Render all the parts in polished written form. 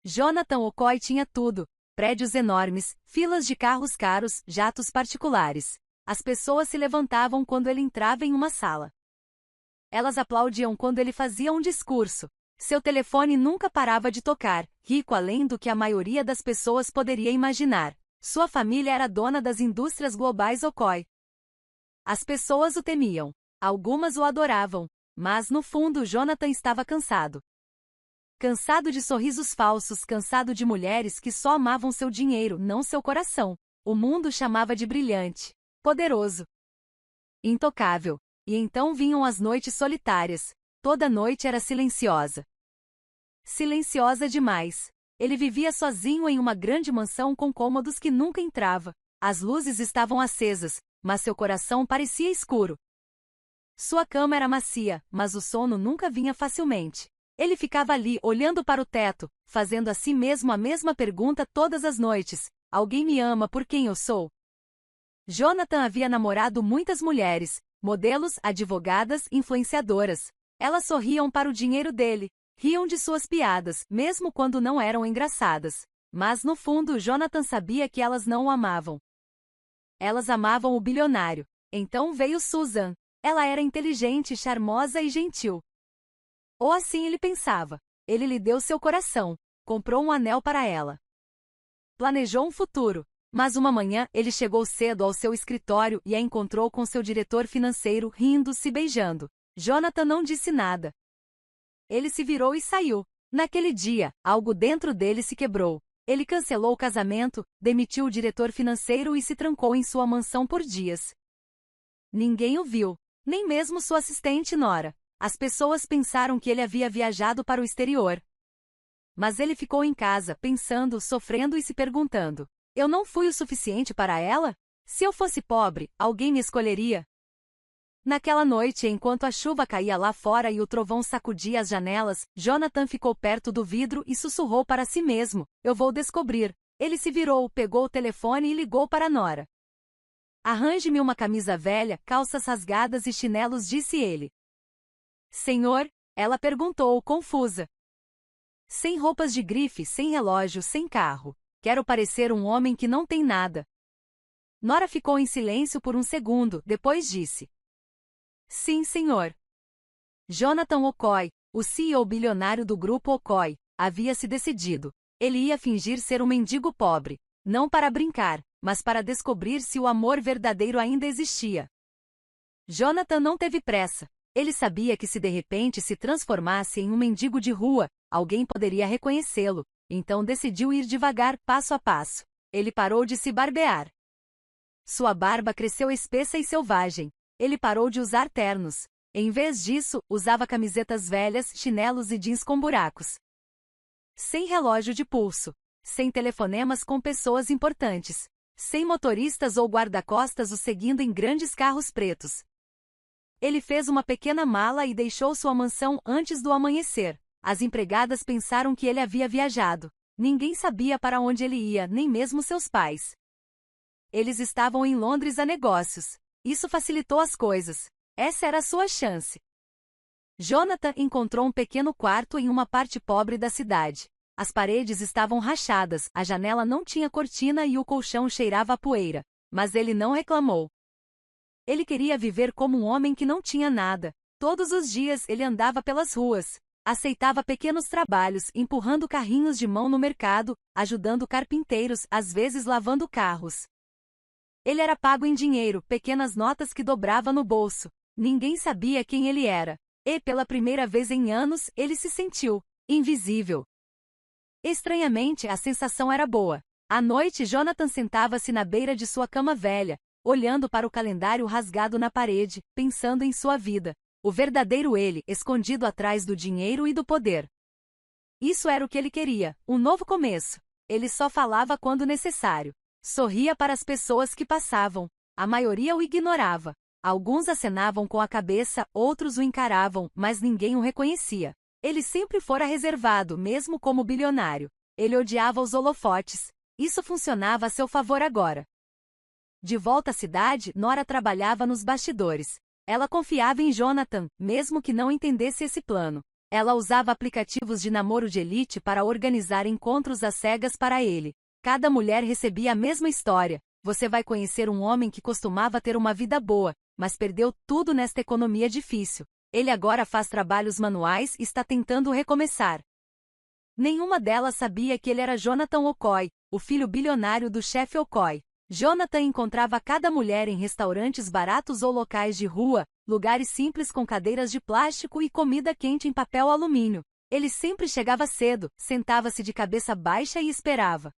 Jonathan Okoye tinha tudo: prédios enormes, filas de carros caros, jatos particulares. As pessoas se levantavam quando ele entrava em uma sala. Elas aplaudiam quando ele fazia um discurso. Seu telefone nunca parava de tocar, rico além do que a maioria das pessoas poderia imaginar. Sua família era dona das indústrias globais Okoye. As pessoas o temiam. Algumas o adoravam. Mas no fundo Jonathan estava cansado. Cansado de sorrisos falsos, cansado de mulheres que só amavam seu dinheiro, não seu coração. O mundo chamava de brilhante, poderoso, intocável. E então vinham as noites solitárias. Toda noite era silenciosa. Silenciosa demais. Ele vivia sozinho em uma grande mansão com cômodos que nunca entrava. As luzes estavam acesas, mas seu coração parecia escuro. Sua cama era macia, mas o sono nunca vinha facilmente. Ele ficava ali, olhando para o teto, fazendo a si mesmo a mesma pergunta todas as noites: alguém me ama por quem eu sou? Jonathan havia namorado muitas mulheres, modelos, advogadas, influenciadoras. Elas sorriam para o dinheiro dele, riam de suas piadas, mesmo quando não eram engraçadas. Mas no fundo Jonathan sabia que elas não o amavam. Elas amavam o bilionário. Então veio Susan. Ela era inteligente, charmosa e gentil. Ou assim ele pensava. Ele lhe deu seu coração, comprou um anel para ela. Planejou um futuro. Mas uma manhã ele chegou cedo ao seu escritório e a encontrou com seu diretor financeiro rindo, se beijando. Jonathan não disse nada. Ele se virou e saiu. Naquele dia, algo dentro dele se quebrou. Ele cancelou o casamento, demitiu o diretor financeiro e se trancou em sua mansão por dias. Ninguém o viu, nem mesmo sua assistente Nora. As pessoas pensaram que ele havia viajado para o exterior. Mas ele ficou em casa, pensando, sofrendo e se perguntando: eu não fui o suficiente para ela? Se eu fosse pobre, alguém me escolheria? Naquela noite, enquanto a chuva caía lá fora e o trovão sacudia as janelas, Jonathan ficou perto do vidro e sussurrou para si mesmo: eu vou descobrir. Ele se virou, pegou o telefone e ligou para Nora. Arranje-me uma camisa velha, calças rasgadas e chinelos, disse ele. Senhor? Ela perguntou, confusa. Sem roupas de grife, sem relógio, sem carro. Quero parecer um homem que não tem nada. Nora ficou em silêncio por um segundo, depois disse: sim, senhor. Jonathan Okoye, o CEO bilionário do grupo Okoye, havia se decidido. Ele ia fingir ser um mendigo pobre, não para brincar, mas para descobrir se o amor verdadeiro ainda existia. Jonathan não teve pressa. Ele sabia que se de repente se transformasse em um mendigo de rua, alguém poderia reconhecê-lo. Então decidiu ir devagar, passo a passo. Ele parou de se barbear. Sua barba cresceu espessa e selvagem. Ele parou de usar ternos. Em vez disso, usava camisetas velhas, chinelos e jeans com buracos. Sem relógio de pulso. Sem telefonemas com pessoas importantes. Sem motoristas ou guarda-costas o seguindo em grandes carros pretos. Ele fez uma pequena mala e deixou sua mansão antes do amanhecer. As empregadas pensaram que ele havia viajado. Ninguém sabia para onde ele ia, nem mesmo seus pais. Eles estavam em Londres a negócios. Isso facilitou as coisas. Essa era a sua chance. Jonathan encontrou um pequeno quarto em uma parte pobre da cidade. As paredes estavam rachadas, a janela não tinha cortina e o colchão cheirava a poeira. Mas ele não reclamou. Ele queria viver como um homem que não tinha nada. Todos os dias ele andava pelas ruas. Aceitava pequenos trabalhos, empurrando carrinhos de mão no mercado, ajudando carpinteiros, às vezes lavando carros. Ele era pago em dinheiro, pequenas notas que dobrava no bolso. Ninguém sabia quem ele era. E, pela primeira vez em anos, ele se sentiu invisível. Estranhamente, a sensação era boa. À noite, Jonathan sentava-se na beira de sua cama velha, olhando para o calendário rasgado na parede, pensando em sua vida. O verdadeiro ele, escondido atrás do dinheiro e do poder. Isso era o que ele queria, um novo começo. Ele só falava quando necessário. Sorria para as pessoas que passavam. A maioria o ignorava. Alguns acenavam com a cabeça, outros o encaravam, mas ninguém o reconhecia. Ele sempre fora reservado, mesmo como bilionário. Ele odiava os holofotes. Isso funcionava a seu favor agora. De volta à cidade, Nora trabalhava nos bastidores. Ela confiava em Jonathan, mesmo que não entendesse esse plano. Ela usava aplicativos de namoro de elite para organizar encontros às cegas para ele. Cada mulher recebia a mesma história. Você vai conhecer um homem que costumava ter uma vida boa, mas perdeu tudo nesta economia difícil. Ele agora faz trabalhos manuais e está tentando recomeçar. Nenhuma delas sabia que ele era Jonathan Okoye, o filho bilionário do chefe Okoye. Jonathan encontrava cada mulher em restaurantes baratos ou locais de rua, lugares simples com cadeiras de plástico e comida quente em papel alumínio. Ele sempre chegava cedo, sentava-se de cabeça baixa e esperava.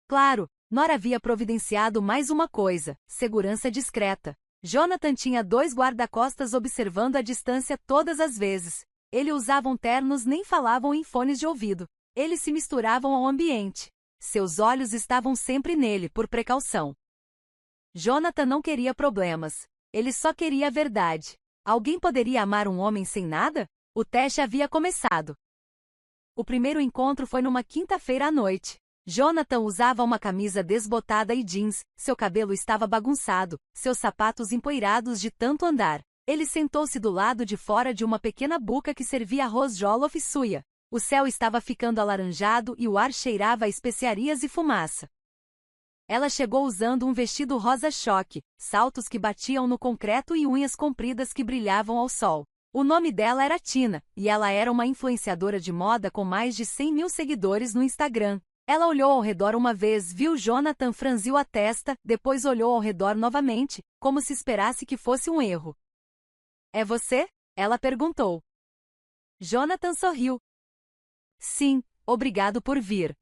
Claro, Nora havia providenciado mais uma coisa: segurança discreta. Jonathan tinha 2 guarda-costas observando a distância todas as vezes. Eles usavam ternos, nem falavam em fones de ouvido. Eles se misturavam ao ambiente. Seus olhos estavam sempre nele, por precaução. Jonathan não queria problemas. Ele só queria a verdade. Alguém poderia amar um homem sem nada? O teste havia começado. O primeiro encontro foi numa quinta-feira à noite. Jonathan usava uma camisa desbotada e jeans, seu cabelo estava bagunçado, seus sapatos empoeirados de tanto andar. Ele sentou-se do lado de fora de uma pequena buca que servia arroz jollof e suia. O céu estava ficando alaranjado e o ar cheirava a especiarias e fumaça. Ela chegou usando um vestido rosa-choque, saltos que batiam no concreto e unhas compridas que brilhavam ao sol. O nome dela era Tina, e ela era uma influenciadora de moda com mais de 100 mil seguidores no Instagram. Ela olhou ao redor uma vez, viu Jonathan, franziu a testa, depois olhou ao redor novamente, como se esperasse que fosse um erro. É você? Ela perguntou. Jonathan sorriu. Sim, obrigado por vir.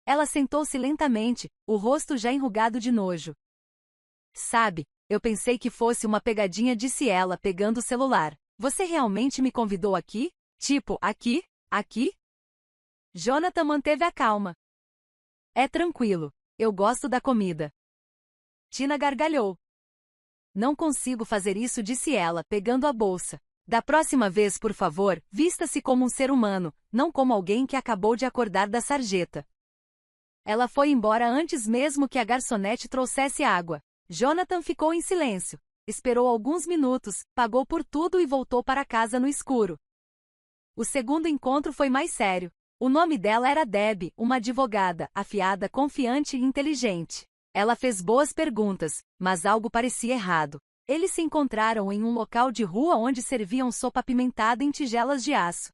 Ela sentou-se lentamente, o rosto já enrugado de nojo. Sabe, eu pensei que fosse uma pegadinha, disse ela, pegando o celular. Você realmente me convidou aqui? Tipo, aqui? Aqui? Jonathan manteve a calma. É tranquilo, eu gosto da comida. Tina gargalhou. Não consigo fazer isso, disse ela, pegando a bolsa. Da próxima vez, por favor, vista-se como um ser humano, não como alguém que acabou de acordar da sarjeta. Ela foi embora antes mesmo que a garçonete trouxesse água. Jonathan ficou em silêncio. Esperou alguns minutos, pagou por tudo e voltou para casa no escuro. O segundo encontro foi mais sério. O nome dela era Debbie, uma advogada, afiada, confiante e inteligente. Ela fez boas perguntas, mas algo parecia errado. Eles se encontraram em um local de rua onde serviam sopa apimentada em tigelas de aço.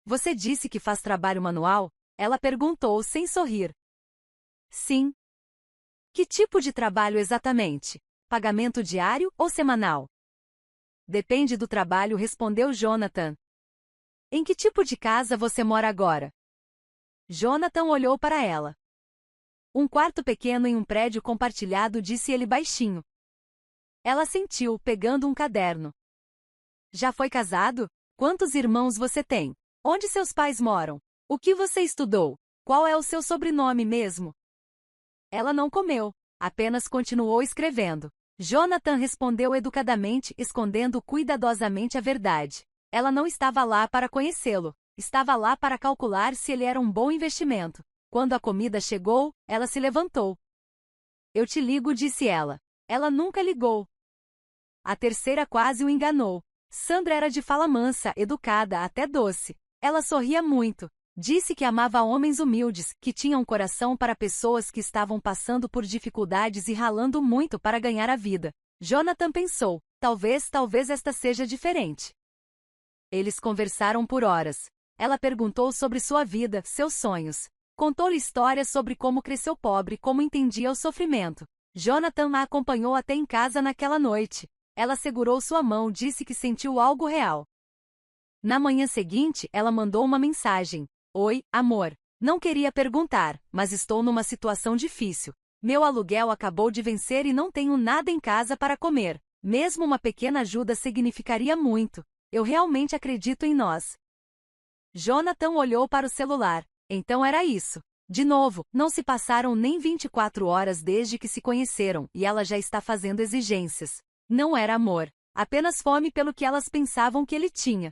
Você disse que faz trabalho manual? Ela perguntou sem sorrir. Sim. Que tipo de trabalho exatamente? Pagamento diário ou semanal? Depende do trabalho, respondeu Jonathan. Em que tipo de casa você mora agora? Jonathan olhou para ela. Um quarto pequeno em um prédio compartilhado, disse ele baixinho. Ela sentiu, pegando um caderno. Já foi casado? Quantos irmãos você tem? Onde seus pais moram? O que você estudou? Qual é o seu sobrenome mesmo? Ela não comeu, apenas continuou escrevendo. Jonathan respondeu educadamente, escondendo cuidadosamente a verdade. Ela não estava lá para conhecê-lo, estava lá para calcular se ele era um bom investimento. Quando a comida chegou, ela se levantou. Eu te ligo, disse ela. Ela nunca ligou. A terceira quase o enganou. Sandra era de fala mansa, educada, até doce. Ela sorria muito. Disse que amava homens humildes, que tinham um coração para pessoas que estavam passando por dificuldades e ralando muito para ganhar a vida. Jonathan pensou, talvez esta seja diferente. Eles conversaram por horas. Ela perguntou sobre sua vida, seus sonhos. Contou-lhe histórias sobre como cresceu pobre, como entendia o sofrimento. Jonathan a acompanhou até em casa naquela noite. Ela segurou sua mão, disse que sentiu algo real. Na manhã seguinte, ela mandou uma mensagem. Oi, amor. Não queria perguntar, mas estou numa situação difícil. Meu aluguel acabou de vencer e não tenho nada em casa para comer. Mesmo uma pequena ajuda significaria muito. Eu realmente acredito em nós. Jonathan olhou para o celular. Então era isso. De novo, não se passaram nem 24 horas desde que se conheceram, e ela já está fazendo exigências. Não era amor, apenas fome pelo que elas pensavam que ele tinha.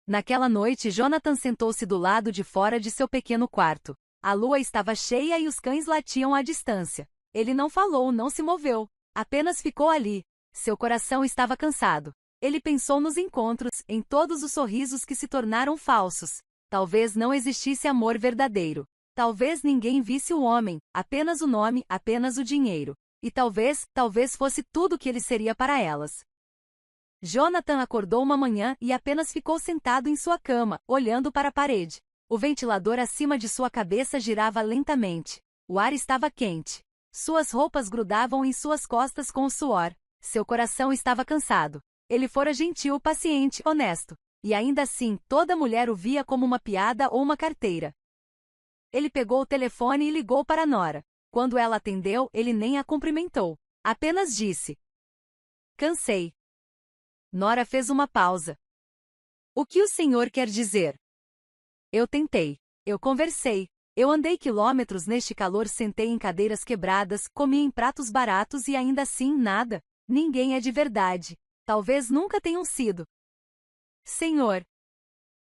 Naquela noite, Jonathan sentou-se do lado de fora de seu pequeno quarto. A lua estava cheia e os cães latiam à distância. Ele não falou, não se moveu. Apenas ficou ali. Seu coração estava cansado. Ele pensou nos encontros, em todos os sorrisos que se tornaram falsos. Talvez não existisse amor verdadeiro. Talvez ninguém visse o homem, apenas o nome, apenas o dinheiro. E talvez fosse tudo o que ele seria para elas. Jonathan acordou uma manhã e apenas ficou sentado em sua cama, olhando para a parede. O ventilador acima de sua cabeça girava lentamente. O ar estava quente. Suas roupas grudavam em suas costas com o suor. Seu coração estava cansado. Ele fora gentil, paciente, honesto. E ainda assim, toda mulher o via como uma piada ou uma carteira. Ele pegou o telefone e ligou para Nora. Quando ela atendeu, ele nem a cumprimentou. Apenas disse: "Cansei." Nora fez uma pausa. "O que o senhor quer dizer?" "Eu tentei. Eu conversei. Eu andei quilômetros neste calor, sentei em cadeiras quebradas, comi em pratos baratos e ainda assim nada. Ninguém é de verdade. Talvez nunca tenham sido." "Senhor,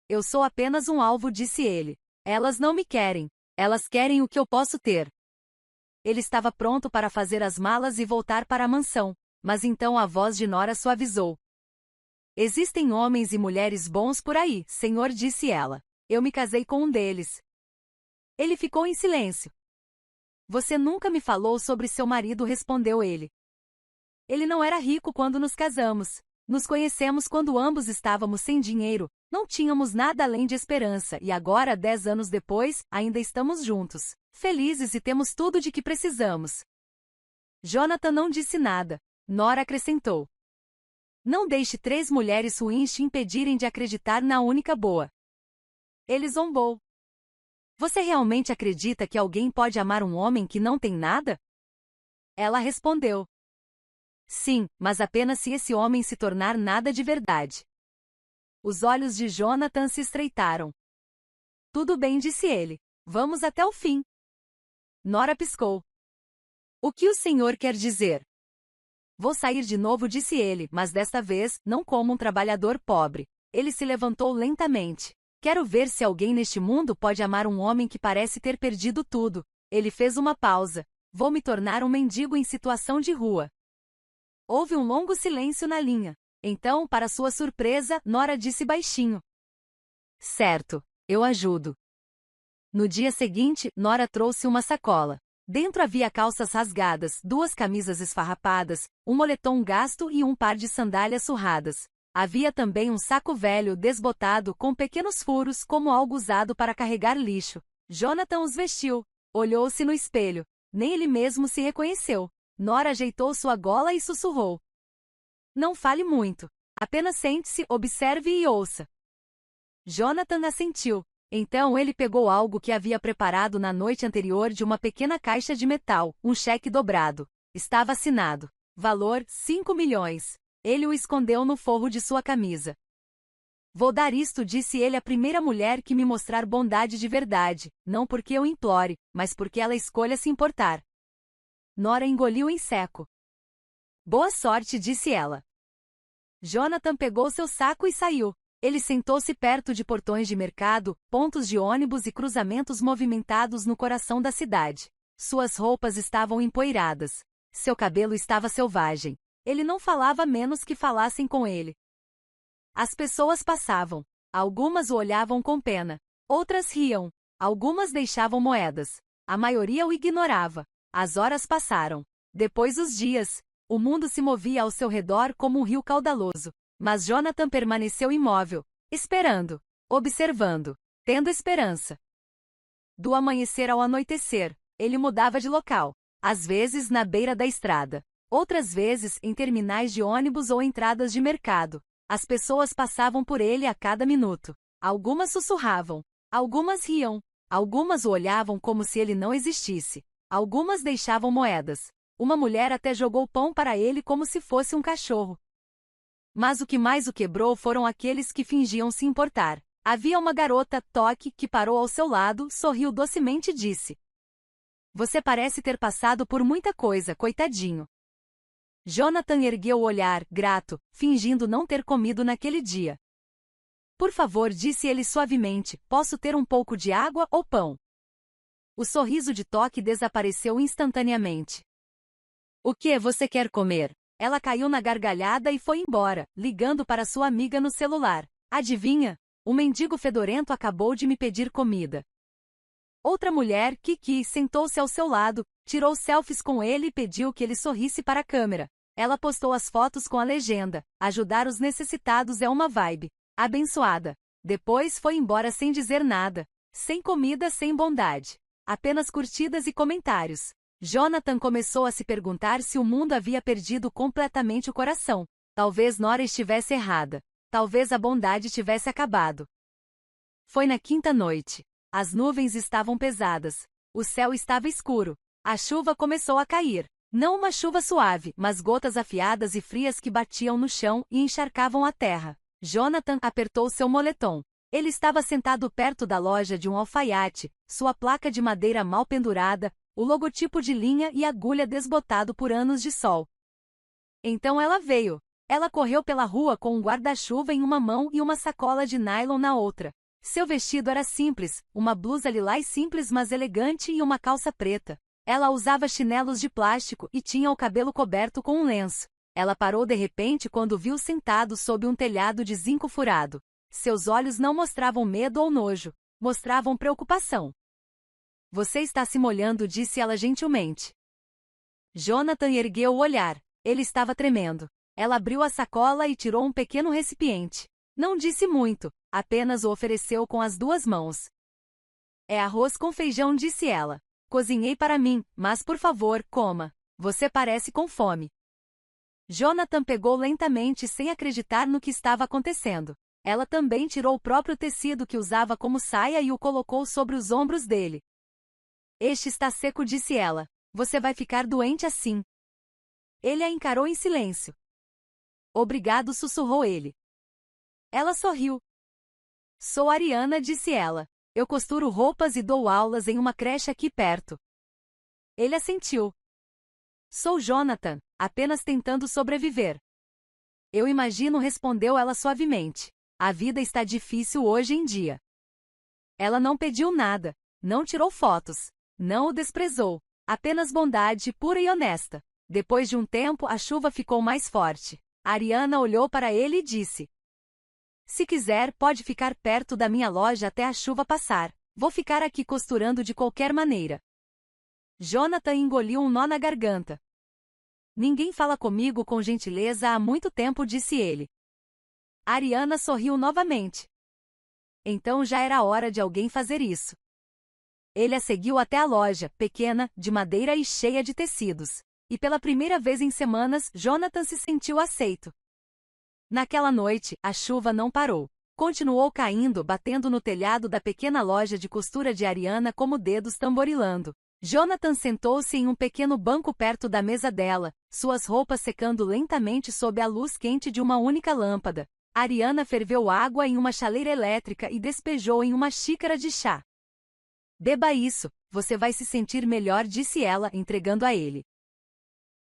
eu sou apenas um alvo", disse ele. "Elas não me querem. Elas querem o que eu posso ter." Ele estava pronto para fazer as malas e voltar para a mansão, mas então a voz de Nora suavizou. "Existem homens e mulheres bons por aí, senhor", disse ela. "Eu me casei com um deles." Ele ficou em silêncio. "Você nunca me falou sobre seu marido", respondeu ele. "Ele não era rico quando nos casamos. Nos conhecemos quando ambos estávamos sem dinheiro, não tínhamos nada além de esperança e agora, 10 anos depois, ainda estamos juntos, felizes e temos tudo de que precisamos." Jonathan não disse nada. Nora acrescentou: "Não deixe 3 mulheres ruins te impedirem de acreditar na única boa." Ele zombou. "Você realmente acredita que alguém pode amar um homem que não tem nada?" Ela respondeu: "Sim, mas apenas se esse homem se tornar nada de verdade." Os olhos de Jonathan se estreitaram. "Tudo bem", disse ele. "Vamos até o fim." Nora piscou. "O que o senhor quer dizer?" "Vou sair de novo", disse ele, "mas desta vez, não como um trabalhador pobre." Ele se levantou lentamente. "Quero ver se alguém neste mundo pode amar um homem que parece ter perdido tudo." Ele fez uma pausa. "Vou me tornar um mendigo em situação de rua." Houve um longo silêncio na linha. Então, para sua surpresa, Nora disse baixinho: "Certo, eu ajudo." No dia seguinte, Nora trouxe uma sacola. Dentro havia calças rasgadas, 2 camisas esfarrapadas, um moletom gasto e um par de sandálias surradas. Havia também um saco velho desbotado com pequenos furos como algo usado para carregar lixo. Jonathan os vestiu. Olhou-se no espelho. Nem ele mesmo se reconheceu. Nora ajeitou sua gola e sussurrou: "Não fale muito. Apenas sente-se, observe e ouça." Jonathan assentiu. Então ele pegou algo que havia preparado na noite anterior de uma pequena caixa de metal, um cheque dobrado. Estava assinado. Valor: 5 milhões. Ele o escondeu no forro de sua camisa. "Vou dar isto", disse ele, "à primeira mulher que me mostrar bondade de verdade, não porque eu implore, mas porque ela escolha se importar." Nora engoliu em seco. "Boa sorte", disse ela. Jonathan pegou seu saco e saiu. Ele sentou-se perto de portões de mercado, pontos de ônibus e cruzamentos movimentados no coração da cidade. Suas roupas estavam empoeiradas. Seu cabelo estava selvagem. Ele não falava a menos que falassem com ele. As pessoas passavam. Algumas o olhavam com pena. Outras riam. Algumas deixavam moedas. A maioria o ignorava. As horas passaram. Depois os dias. O mundo se movia ao seu redor como um rio caudaloso. Mas Jonathan permaneceu imóvel, esperando, observando, tendo esperança. Do amanhecer ao anoitecer, ele mudava de local. Às vezes na beira da estrada. Outras vezes em terminais de ônibus ou entradas de mercado. As pessoas passavam por ele a cada minuto. Algumas sussurravam. Algumas riam. Algumas o olhavam como se ele não existisse. Algumas deixavam moedas. Uma mulher até jogou pão para ele como se fosse um cachorro. Mas o que mais o quebrou foram aqueles que fingiam se importar. Havia uma garota, Toque, que parou ao seu lado, sorriu docemente e disse: "Você parece ter passado por muita coisa, coitadinho." Jonathan ergueu o olhar, grato, fingindo não ter comido naquele dia. "Por favor", disse ele suavemente, "posso ter um pouco de água ou pão?" O sorriso de Toque desapareceu instantaneamente. "O que você quer comer?" Ela caiu na gargalhada e foi embora, ligando para sua amiga no celular. Adivinha? O mendigo fedorento acabou de me pedir comida. Outra mulher, Kiki, sentou-se ao seu lado, tirou selfies com ele e pediu que ele sorrisse para a câmera. Ela postou as fotos com a legenda: ajudar os necessitados é uma vibe abençoada. Depois foi embora sem dizer nada. Sem comida, sem bondade. Apenas curtidas e comentários. Jonathan começou a se perguntar se o mundo havia perdido completamente o coração. Talvez Nora estivesse errada. Talvez a bondade tivesse acabado. Foi na quinta noite. As nuvens estavam pesadas. O céu estava escuro. A chuva começou a cair. Não uma chuva suave, mas gotas afiadas e frias que batiam no chão e encharcavam a terra. Jonathan apertou seu moletom. Ele estava sentado perto da loja de um alfaiate, sua placa de madeira mal pendurada, o logotipo de linha e agulha desbotado por anos de sol. Então ela veio. Ela correu pela rua com um guarda-chuva em uma mão e uma sacola de nylon na outra. Seu vestido era simples, uma blusa lilás simples mas elegante e uma calça preta. Ela usava chinelos de plástico e tinha o cabelo coberto com um lenço. Ela parou de repente quando viu sentado sob um telhado de zinco furado. Seus olhos não mostravam medo ou nojo, mostravam preocupação. Você está se molhando, disse ela gentilmente. Jonathan ergueu o olhar. Ele estava tremendo. Ela abriu a sacola e tirou um pequeno recipiente. Não disse muito, apenas o ofereceu com as duas mãos. É arroz com feijão, disse ela. Cozinhei para mim, mas por favor, coma. Você parece com fome. Jonathan pegou lentamente sem acreditar no que estava acontecendo. Ela também tirou o próprio tecido que usava como saia e o colocou sobre os ombros dele. Este está seco, disse ela. Você vai ficar doente assim. Ele a encarou em silêncio. Obrigado, sussurrou ele. Ela sorriu. Sou Ariana, disse ela. Eu costuro roupas e dou aulas em uma creche aqui perto. Ele assentiu. Sou Jonathan, apenas tentando sobreviver. Eu imagino, respondeu ela suavemente. A vida está difícil hoje em dia. Ela não pediu nada, não tirou fotos, não o desprezou. Apenas bondade pura e honesta. Depois de um tempo, a chuva ficou mais forte. Ariana olhou para ele e disse: se quiser, pode ficar perto da minha loja até a chuva passar. Vou ficar aqui costurando de qualquer maneira. Jonathan engoliu um nó na garganta. Ninguém fala comigo com gentileza há muito tempo, disse ele. Ariana sorriu novamente. Então já era hora de alguém fazer isso. Ele a seguiu até a loja, pequena, de madeira e cheia de tecidos. E pela primeira vez em semanas, Jonathan se sentiu aceito. Naquela noite, a chuva não parou. Continuou caindo, batendo no telhado da pequena loja de costura de Ariana como dedos tamborilando. Jonathan sentou-se em um pequeno banco perto da mesa dela, suas roupas secando lentamente sob a luz quente de uma única lâmpada. Ariana ferveu água em uma chaleira elétrica e despejou em uma xícara de chá. Beba isso, você vai se sentir melhor, disse ela, entregando a ele.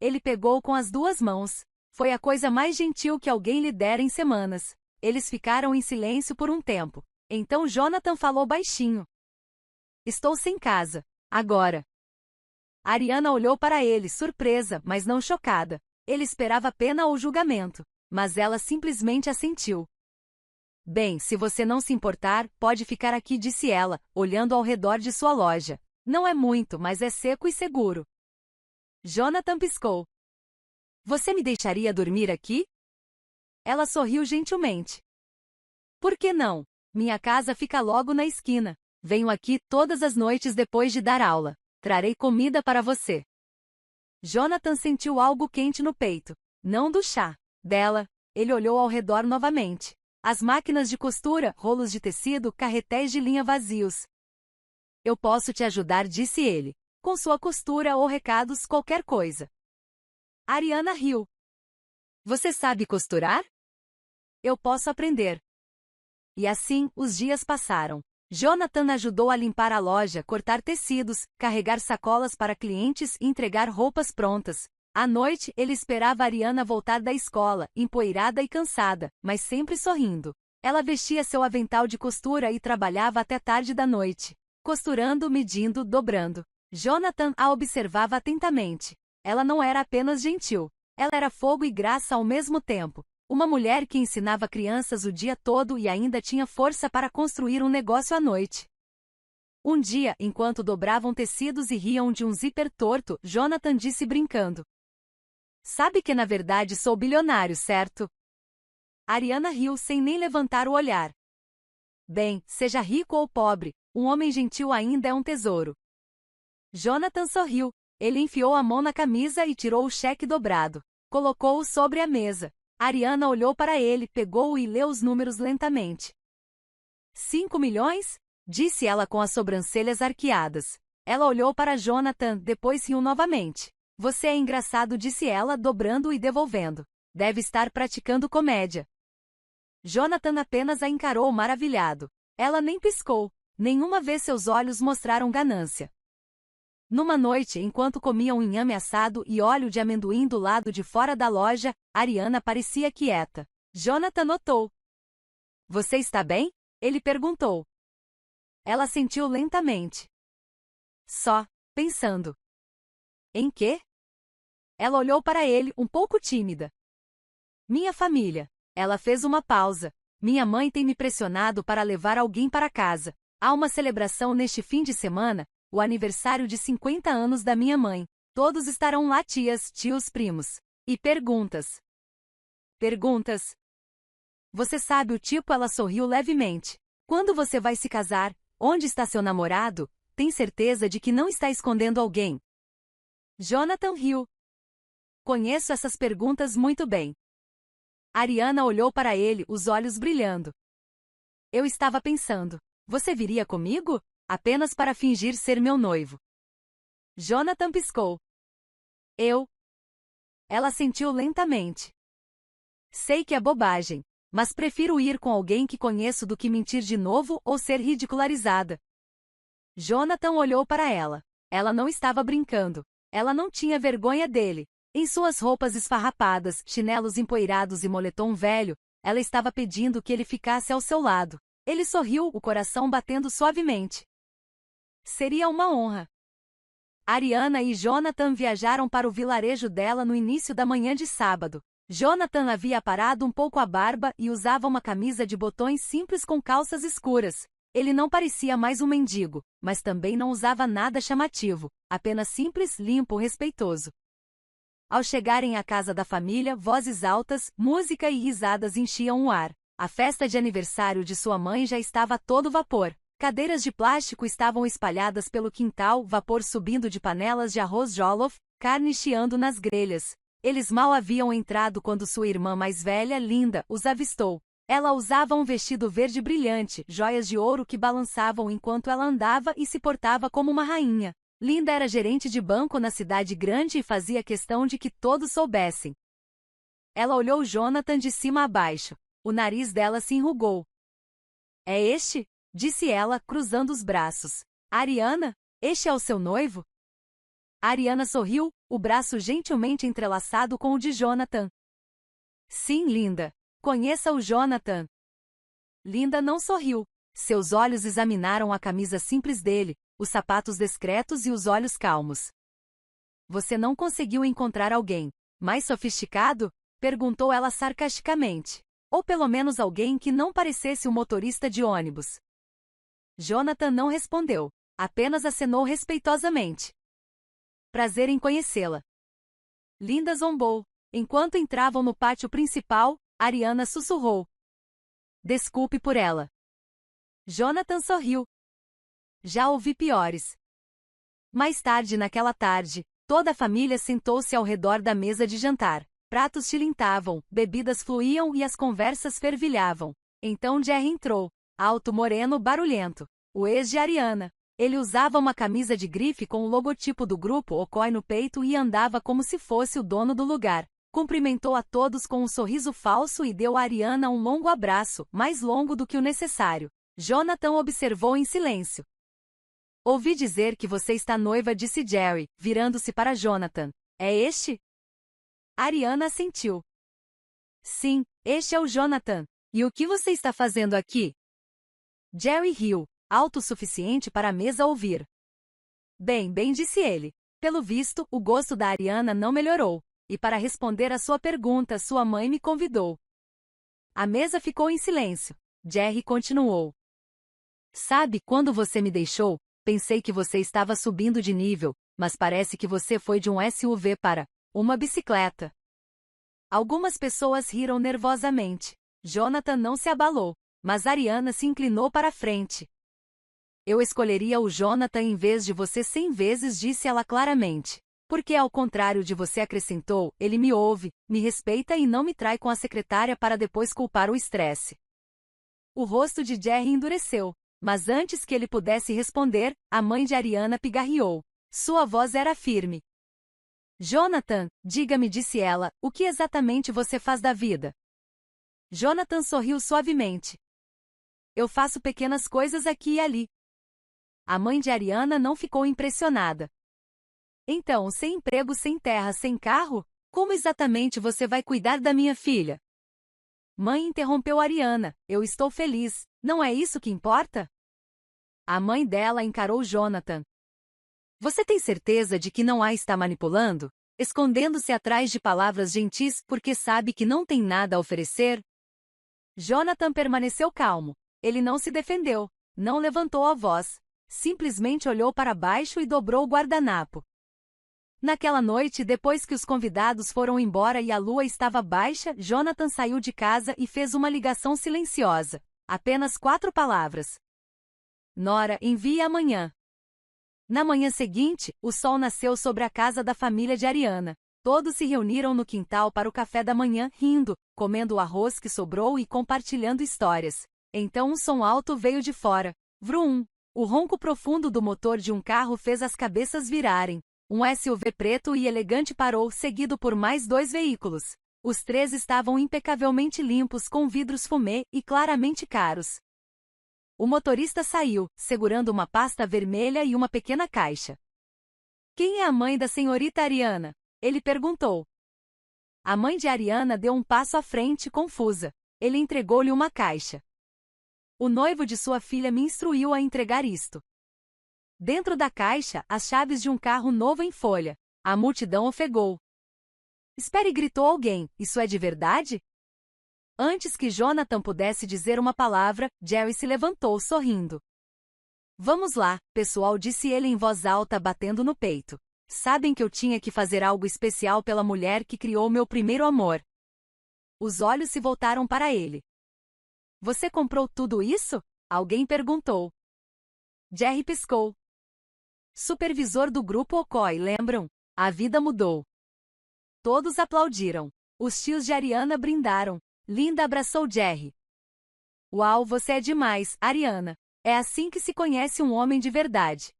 Ele pegou com as duas mãos. Foi a coisa mais gentil que alguém lhe dera em semanas. Eles ficaram em silêncio por um tempo. Então Jonathan falou baixinho. Estou sem casa. Agora. Ariana olhou para ele, surpresa, mas não chocada. Ele esperava pena ou julgamento. Mas ela simplesmente assentiu. Bem, se você não se importar, pode ficar aqui, disse ela, olhando ao redor de sua loja. Não é muito, mas é seco e seguro. Jonathan piscou. Você me deixaria dormir aqui? Ela sorriu gentilmente. Por que não? Minha casa fica logo na esquina. Venho aqui todas as noites depois de dar aula. Trarei comida para você. Jonathan sentiu algo quente no peito. Não do chá. Dela. Ele olhou ao redor novamente. As máquinas de costura, rolos de tecido, carretéis de linha vazios. Eu posso te ajudar, disse ele. Com sua costura ou recados, qualquer coisa. Ariana riu. Você sabe costurar? Eu posso aprender. E assim, os dias passaram. Jonathan ajudou a limpar a loja, cortar tecidos, carregar sacolas para clientes e entregar roupas prontas. À noite, ele esperava Ariana voltar da escola, empoeirada e cansada, mas sempre sorrindo. Ela vestia seu avental de costura e trabalhava até tarde da noite. Costurando, medindo, dobrando. Jonathan a observava atentamente. Ela não era apenas gentil. Ela era fogo e graça ao mesmo tempo. Uma mulher que ensinava crianças o dia todo e ainda tinha força para construir um negócio à noite. Um dia, enquanto dobravam tecidos e riam de um zíper torto, Jonathan disse brincando: "Sabe que na verdade sou bilionário, certo?" Ariana riu sem nem levantar o olhar. "Bem, seja rico ou pobre, um homem gentil ainda é um tesouro." Jonathan sorriu. Ele enfiou a mão na camisa e tirou o cheque dobrado. Colocou-o sobre a mesa. Ariana olhou para ele, pegou-o e leu os números lentamente. 5 milhões? Disse ela com as sobrancelhas arqueadas. Ela olhou para Jonathan, depois riu novamente. Você é engraçado, disse ela, dobrando e devolvendo. Deve estar praticando comédia. Jonathan apenas a encarou maravilhado. Ela nem piscou. Nenhuma vez seus olhos mostraram ganância. Numa noite, enquanto comiam inhame assado e óleo de amendoim do lado de fora da loja, Ariana parecia quieta. Jonathan notou. Você está bem? Ele perguntou. Ela sentiu lentamente. Só, pensando. Em quê? Ela olhou para ele, um pouco tímida. Minha família. Ela fez uma pausa. Minha mãe tem me pressionado para levar alguém para casa. Há uma celebração neste fim de semana, o aniversário de 50 anos da minha mãe. Todos estarão lá, tias, tios, primos. E perguntas. Perguntas. Você sabe o tipo? Ela sorriu levemente. Quando você vai se casar? Onde está seu namorado? Tem certeza de que não está escondendo alguém? Jonathan riu. Conheço essas perguntas muito bem. Ariana olhou para ele, os olhos brilhando. Eu estava pensando. Você viria comigo? Apenas para fingir ser meu noivo. Jonathan piscou. Eu? Ela sentiu lentamente. Sei que é bobagem, mas prefiro ir com alguém que conheço do que mentir de novo ou ser ridicularizada. Jonathan olhou para ela. Ela não estava brincando. Ela não tinha vergonha dele. Em suas roupas esfarrapadas, chinelos empoeirados e moletom velho, ela estava pedindo que ele ficasse ao seu lado. Ele sorriu, o coração batendo suavemente. Seria uma honra. Ariana e Jonathan viajaram para o vilarejo dela no início da manhã de sábado. Jonathan havia aparado um pouco a barba e usava uma camisa de botões simples com calças escuras. Ele não parecia mais um mendigo, mas também não usava nada chamativo, apenas simples, limpo, respeitoso. Ao chegarem à casa da família, vozes altas, música e risadas enchiam o ar. A festa de aniversário de sua mãe já estava a todo vapor. Cadeiras de plástico estavam espalhadas pelo quintal, vapor subindo de panelas de arroz jollof, carne chiando nas grelhas. Eles mal haviam entrado quando sua irmã mais velha, Linda, os avistou. Ela usava um vestido verde brilhante, joias de ouro que balançavam enquanto ela andava e se portava como uma rainha. Linda era gerente de banco na cidade grande e fazia questão de que todos soubessem. Ela olhou Jonathan de cima a baixo. O nariz dela se enrugou. É este? Disse ela, cruzando os braços. Ariana, este é o seu noivo? Ariana sorriu, o braço gentilmente entrelaçado com o de Jonathan. Sim, Linda. Conheça o Jonathan. Linda não sorriu. Seus olhos examinaram a camisa simples dele, os sapatos discretos e os olhos calmos. Você não conseguiu encontrar alguém mais sofisticado? Perguntou ela sarcasticamente. Ou pelo menos alguém que não parecesse um motorista de ônibus. Jonathan não respondeu, apenas acenou respeitosamente. Prazer em conhecê-la. Linda zombou. Enquanto entravam no pátio principal, Ariana sussurrou. Desculpe por ela. Jonathan sorriu. Já ouvi piores. Mais tarde naquela tarde, toda a família sentou-se ao redor da mesa de jantar. Pratos tilintavam, bebidas fluíam e as conversas fervilhavam. Então Jerry entrou. Alto, moreno, barulhento. O ex de Ariana. Ele usava uma camisa de grife com o logotipo do grupo Okoi no peito e andava como se fosse o dono do lugar. Cumprimentou a todos com um sorriso falso e deu a Ariana um longo abraço, mais longo do que o necessário. Jonathan observou em silêncio. Ouvi dizer que você está noiva, disse Jerry, virando-se para Jonathan. É este? Ariana assentiu. Sim, este é o Jonathan. E o que você está fazendo aqui? Jerry riu, alto o suficiente para a mesa ouvir. Bem, disse ele. Pelo visto, o gosto da Ariana não melhorou. e para responder à sua pergunta, sua mãe me convidou. A mesa ficou em silêncio. Jerry continuou. Sabe, quando você me deixou, pensei que você estava subindo de nível, mas parece que você foi de um SUV para uma bicicleta. Algumas pessoas riram nervosamente. Jonathan não se abalou, mas Ariana se inclinou para a frente. Eu escolheria o Jonathan em vez de você 100 vezes, disse ela claramente. Porque, ao contrário de você, acrescentou, ele me ouve, me respeita e não me trai com a secretária para depois culpar o estresse. O rosto de Jerry endureceu, mas antes que ele pudesse responder, a mãe de Ariana pigarreou. Sua voz era firme. Jonathan, diga-me, disse ela, o que exatamente você faz da vida? Jonathan sorriu suavemente. Eu faço pequenas coisas aqui e ali. A mãe de Ariana não ficou impressionada. Então, sem emprego, sem terra, sem carro, como exatamente você vai cuidar da minha filha? Mãe, interrompeu Ariana, eu estou feliz, não é isso que importa? A mãe dela encarou Jonathan. Você tem certeza de que não a está manipulando? Escondendo-se atrás de palavras gentis porque sabe que não tem nada a oferecer? Jonathan permaneceu calmo. Ele não se defendeu, não levantou a voz. Simplesmente olhou para baixo e dobrou o guardanapo. Naquela noite, depois que os convidados foram embora e a lua estava baixa, Jonathan saiu de casa e fez uma ligação silenciosa. Apenas 4 palavras. Nora, envie amanhã. Na manhã seguinte, o sol nasceu sobre a casa da família de Ariana. Todos se reuniram no quintal para o café da manhã, rindo, comendo o arroz que sobrou e compartilhando histórias. Então um som alto veio de fora. Vrum! O ronco profundo do motor de um carro fez as cabeças virarem. Um SUV preto e elegante parou, seguido por mais 2 veículos. Os 3 estavam impecavelmente limpos, com vidros fumê e claramente caros. O motorista saiu, segurando uma pasta vermelha e uma pequena caixa. Quem é a mãe da senhorita Ariana? Ele perguntou. A mãe de Ariana deu um passo à frente, confusa. Ele entregou-lhe uma caixa. O noivo de sua filha me instruiu a entregar isto. Dentro da caixa, as chaves de um carro novo em folha. A multidão ofegou. Espere, gritou alguém, isso é de verdade? Antes que Jonathan pudesse dizer uma palavra, Jerry se levantou sorrindo. Vamos lá, pessoal, disse ele em voz alta, batendo no peito. Sabem que eu tinha que fazer algo especial pela mulher que criou meu primeiro amor. Os olhos se voltaram para ele. Você comprou tudo isso? Alguém perguntou. Jerry piscou. Supervisor do grupo Okoi, lembram? A vida mudou. Todos aplaudiram. Os tios de Ariana brindaram. Linda abraçou Jerry. Uau, você é demais, Ariana. É assim que se conhece um homem de verdade.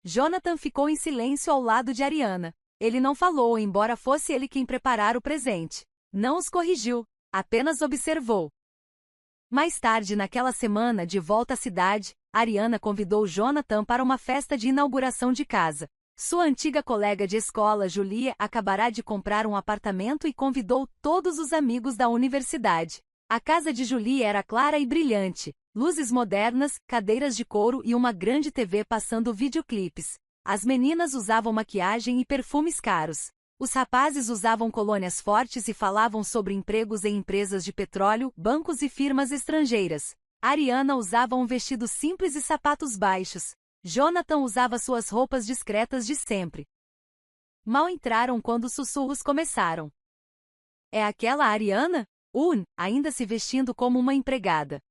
Jonathan ficou em silêncio ao lado de Ariana. Ele não falou, embora fosse ele quem preparara o presente. Não os corrigiu, apenas observou. Mais tarde naquela semana, de volta à cidade, Ariana convidou Jonathan para uma festa de inauguração de casa. Sua antiga colega de escola, Julia, acabará de comprar um apartamento e convidou todos os amigos da universidade. A casa de Julia era clara e brilhante, luzes modernas, cadeiras de couro e uma grande TV passando videoclipes. As meninas usavam maquiagem e perfumes caros. Os rapazes usavam colônias fortes e falavam sobre empregos em empresas de petróleo, bancos e firmas estrangeiras. Ariana usava um vestido simples e sapatos baixos. Jonathan usava suas roupas discretas de sempre. Mal entraram quando os sussurros começaram. É aquela Ariana? Ainda se vestindo como uma empregada.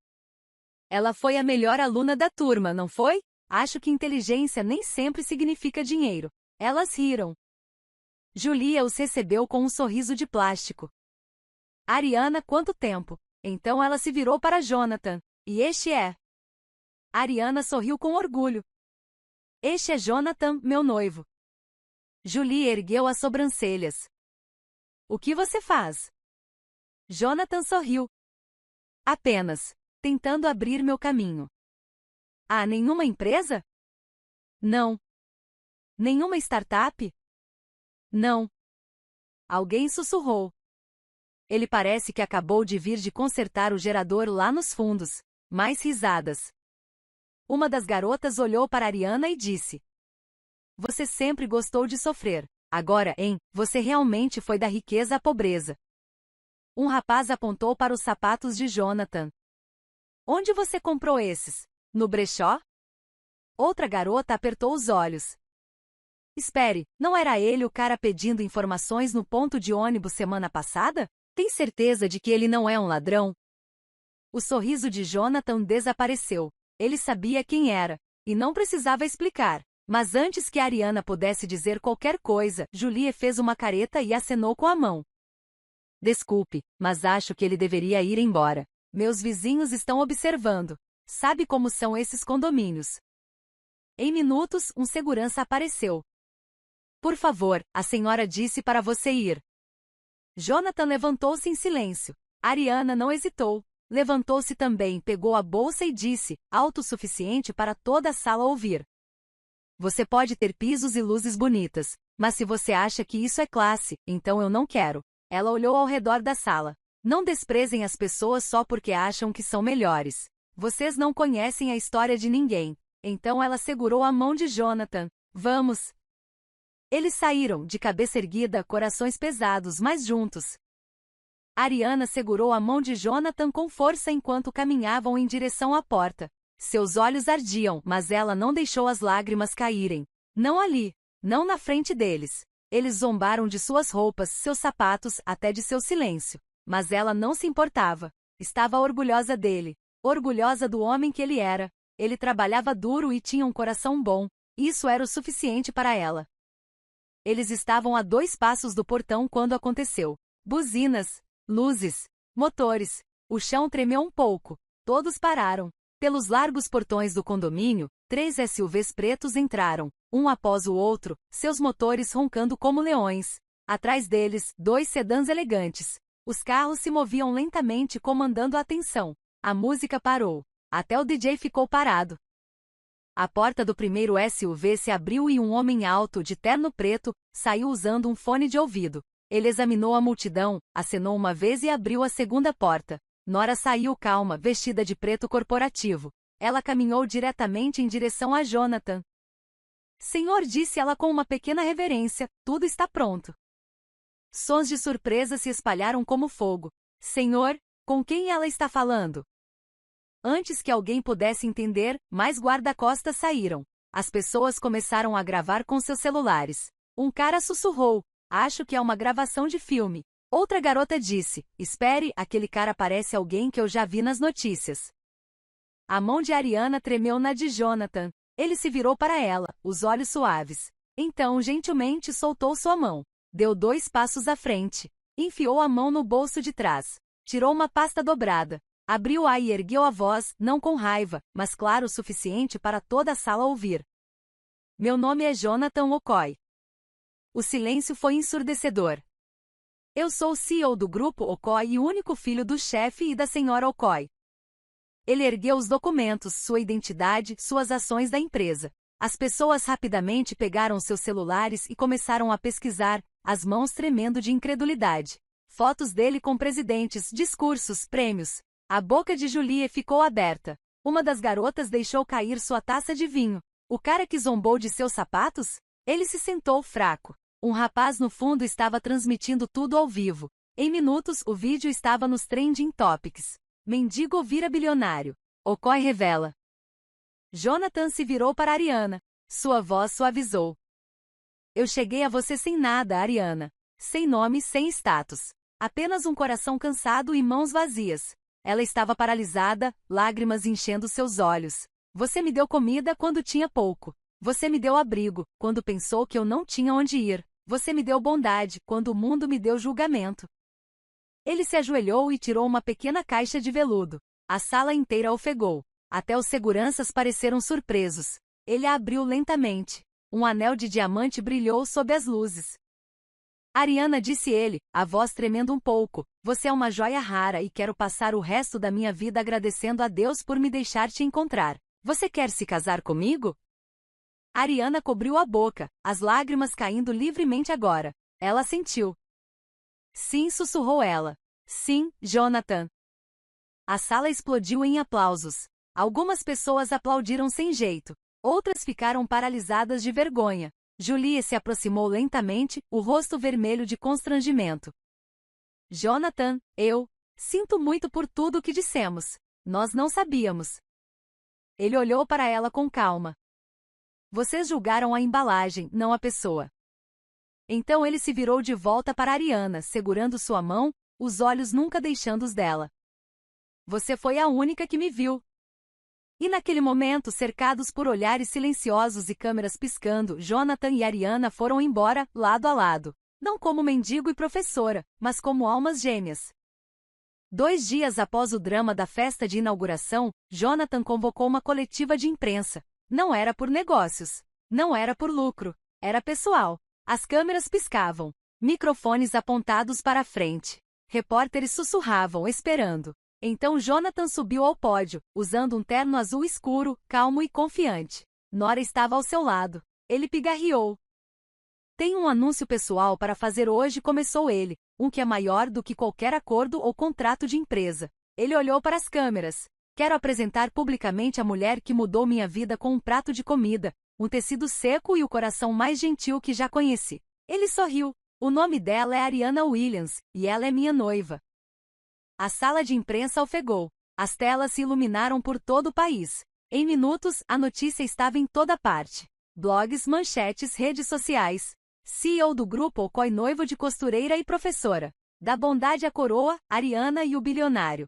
Ela foi a melhor aluna da turma, não foi? Acho que inteligência nem sempre significa dinheiro. Elas riram. Julia os recebeu com um sorriso de plástico. Ariana, quanto tempo? Então ela se virou para Jonathan. E este é? Ariana sorriu com orgulho. Este é Jonathan, meu noivo. Julia ergueu as sobrancelhas. O que você faz? Jonathan sorriu. Apenas, tentando abrir meu caminho. Há nenhuma empresa? Não. Nenhuma startup? Não. Alguém sussurrou. Ele parece que acabou de vir de consertar o gerador lá nos fundos. Mais risadas. Uma das garotas olhou para Ariana e disse: Você sempre gostou de sofrer. Agora, hein, você realmente foi da riqueza à pobreza. Um rapaz apontou para os sapatos de Jonathan. Onde você comprou esses? No brechó? Outra garota apertou os olhos. Espere, não era ele o cara pedindo informações no ponto de ônibus semana passada? Tem certeza de que ele não é um ladrão? O sorriso de Jonathan desapareceu. Ele sabia quem era, e não precisava explicar. Mas antes que Ariana pudesse dizer qualquer coisa, Julie fez uma careta e acenou com a mão. Desculpe, mas acho que ele deveria ir embora. Meus vizinhos estão observando. Sabe como são esses condomínios? Em minutos, um segurança apareceu. Por favor, a senhora disse para você ir. Jonathan levantou-se em silêncio. Ariana não hesitou. Levantou-se também, pegou a bolsa e disse, alto o suficiente para toda a sala ouvir. Você pode ter pisos e luzes bonitas, mas se você acha que isso é classe, então eu não quero. Ela olhou ao redor da sala. Não desprezem as pessoas só porque acham que são melhores. Vocês não conhecem a história de ninguém. Então ela segurou a mão de Jonathan. Vamos. Eles saíram, de cabeça erguida, corações pesados, mas juntos. Ariana segurou a mão de Jonathan com força enquanto caminhavam em direção à porta. Seus olhos ardiam, mas ela não deixou as lágrimas caírem. Não ali. Não na frente deles. Eles zombaram de suas roupas, seus sapatos, até de seu silêncio. Mas ela não se importava. Estava orgulhosa dele. Orgulhosa do homem que ele era. Ele trabalhava duro e tinha um coração bom. Isso era o suficiente para ela. Eles estavam a 2 passos do portão quando aconteceu. Buzinas, luzes, motores. O chão tremeu um pouco. Todos pararam. Pelos largos portões do condomínio, 3 SUVs pretos entraram, um após o outro, seus motores roncando como leões. Atrás deles, 2 sedãs elegantes. Os carros se moviam lentamente comandando a atenção. A música parou. Até o DJ ficou parado. A porta do primeiro SUV se abriu e um homem alto, de terno preto, saiu usando um fone de ouvido. Ele examinou a multidão, acenou uma vez e abriu a segunda porta. Nora saiu calma, vestida de preto corporativo. Ela caminhou diretamente em direção a Jonathan. Senhor, disse ela com uma pequena reverência, tudo está pronto. Sons de surpresa se espalharam como fogo. Senhor, com quem ela está falando? Antes que alguém pudesse entender, mais guarda-costas saíram. As pessoas começaram a gravar com seus celulares. Um cara sussurrou, acho que é uma gravação de filme. Outra garota disse, espere, aquele cara parece alguém que eu já vi nas notícias. A mão de Ariana tremeu na de Jonathan. Ele se virou para ela, os olhos suaves. Então, gentilmente soltou sua mão. Deu 2 passos à frente. Enfiou a mão no bolso de trás. Tirou uma pasta dobrada. Abriu-a e ergueu a voz, não com raiva, mas claro o suficiente para toda a sala ouvir. Meu nome é Jonathan Okoye. O silêncio foi ensurdecedor. Eu sou o CEO do grupo Okoye e único filho do chefe e da senhora Okoye. Ele ergueu os documentos, sua identidade, suas ações da empresa. As pessoas rapidamente pegaram seus celulares e começaram a pesquisar, as mãos tremendo de incredulidade. Fotos dele com presidentes, discursos, prêmios. A boca de Julie ficou aberta. Uma das garotas deixou cair sua taça de vinho. O cara que zombou de seus sapatos? Ele se sentou fraco. Um rapaz no fundo estava transmitindo tudo ao vivo. Em minutos, o vídeo estava nos trending topics. Mendigo vira bilionário. Okoye revela. Jonathan se virou para Ariana. Sua voz suavizou. Eu cheguei a você sem nada, Ariana. Sem nome, sem status. Apenas um coração cansado e mãos vazias. Ela estava paralisada, lágrimas enchendo seus olhos. Você me deu comida quando tinha pouco. Você me deu abrigo, quando pensou que eu não tinha onde ir. Você me deu bondade, quando o mundo me deu julgamento. Ele se ajoelhou e tirou uma pequena caixa de veludo. A sala inteira ofegou. Até os seguranças pareceram surpresos. Ele a abriu lentamente. Um anel de diamante brilhou sob as luzes. Ariana, disse ele, a voz tremendo um pouco, você é uma joia rara e quero passar o resto da minha vida agradecendo a Deus por me deixar te encontrar. Você quer se casar comigo? Ariana cobriu a boca, as lágrimas caindo livremente agora. Ela sentiu. Sim, sussurrou ela. Sim, Jonathan. A sala explodiu em aplausos. Algumas pessoas aplaudiram sem jeito. Outras ficaram paralisadas de vergonha. Julie se aproximou lentamente, o rosto vermelho de constrangimento. Jonathan, eu sinto muito por tudo o que dissemos. Nós não sabíamos. Ele olhou para ela com calma. Vocês julgaram a embalagem, não a pessoa. Então ele se virou de volta para Ariana, segurando sua mão, os olhos nunca deixando os dela. Você foi a única que me viu. E naquele momento, cercados por olhares silenciosos e câmeras piscando, Jonathan e Ariana foram embora, lado a lado. Não como mendigo e professora, mas como almas gêmeas. 2 dias após o drama da festa de inauguração, Jonathan convocou uma coletiva de imprensa. Não era por negócios. Não era por lucro. Era pessoal. As câmeras piscavam. Microfones apontados para a frente. Repórteres sussurravam, esperando. Então Jonathan subiu ao pódio, usando um terno azul escuro, calmo e confiante. Nora estava ao seu lado. Ele pigarreou. Tenho um anúncio pessoal para fazer hoje, começou ele, um que é maior do que qualquer acordo ou contrato de empresa. Ele olhou para as câmeras. Quero apresentar publicamente a mulher que mudou minha vida com um prato de comida, um tecido seco e o coração mais gentil que já conheci. Ele sorriu. O nome dela é Ariana Williams, e ela é minha noiva. A sala de imprensa ofegou. As telas se iluminaram por todo o país. Em minutos, a notícia estava em toda parte. Blogs, manchetes, redes sociais. CEO do grupo Okoi, noivo de costureira e professora. Da bondade à coroa, Ariana e o bilionário.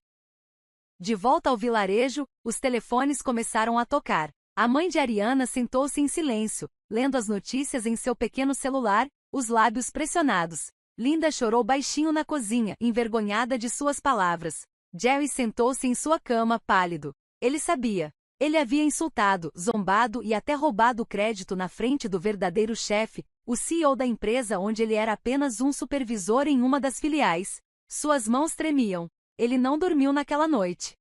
De volta ao vilarejo, os telefones começaram a tocar. A mãe de Ariana sentou-se em silêncio, lendo as notícias em seu pequeno celular, os lábios pressionados. Linda chorou baixinho na cozinha, envergonhada de suas palavras. Jerry sentou-se em sua cama, pálido. Ele sabia. Ele havia insultado, zombado e até roubado o crédito na frente do verdadeiro chefe, o CEO da empresa onde ele era apenas um supervisor em uma das filiais. Suas mãos tremiam. Ele não dormiu naquela noite.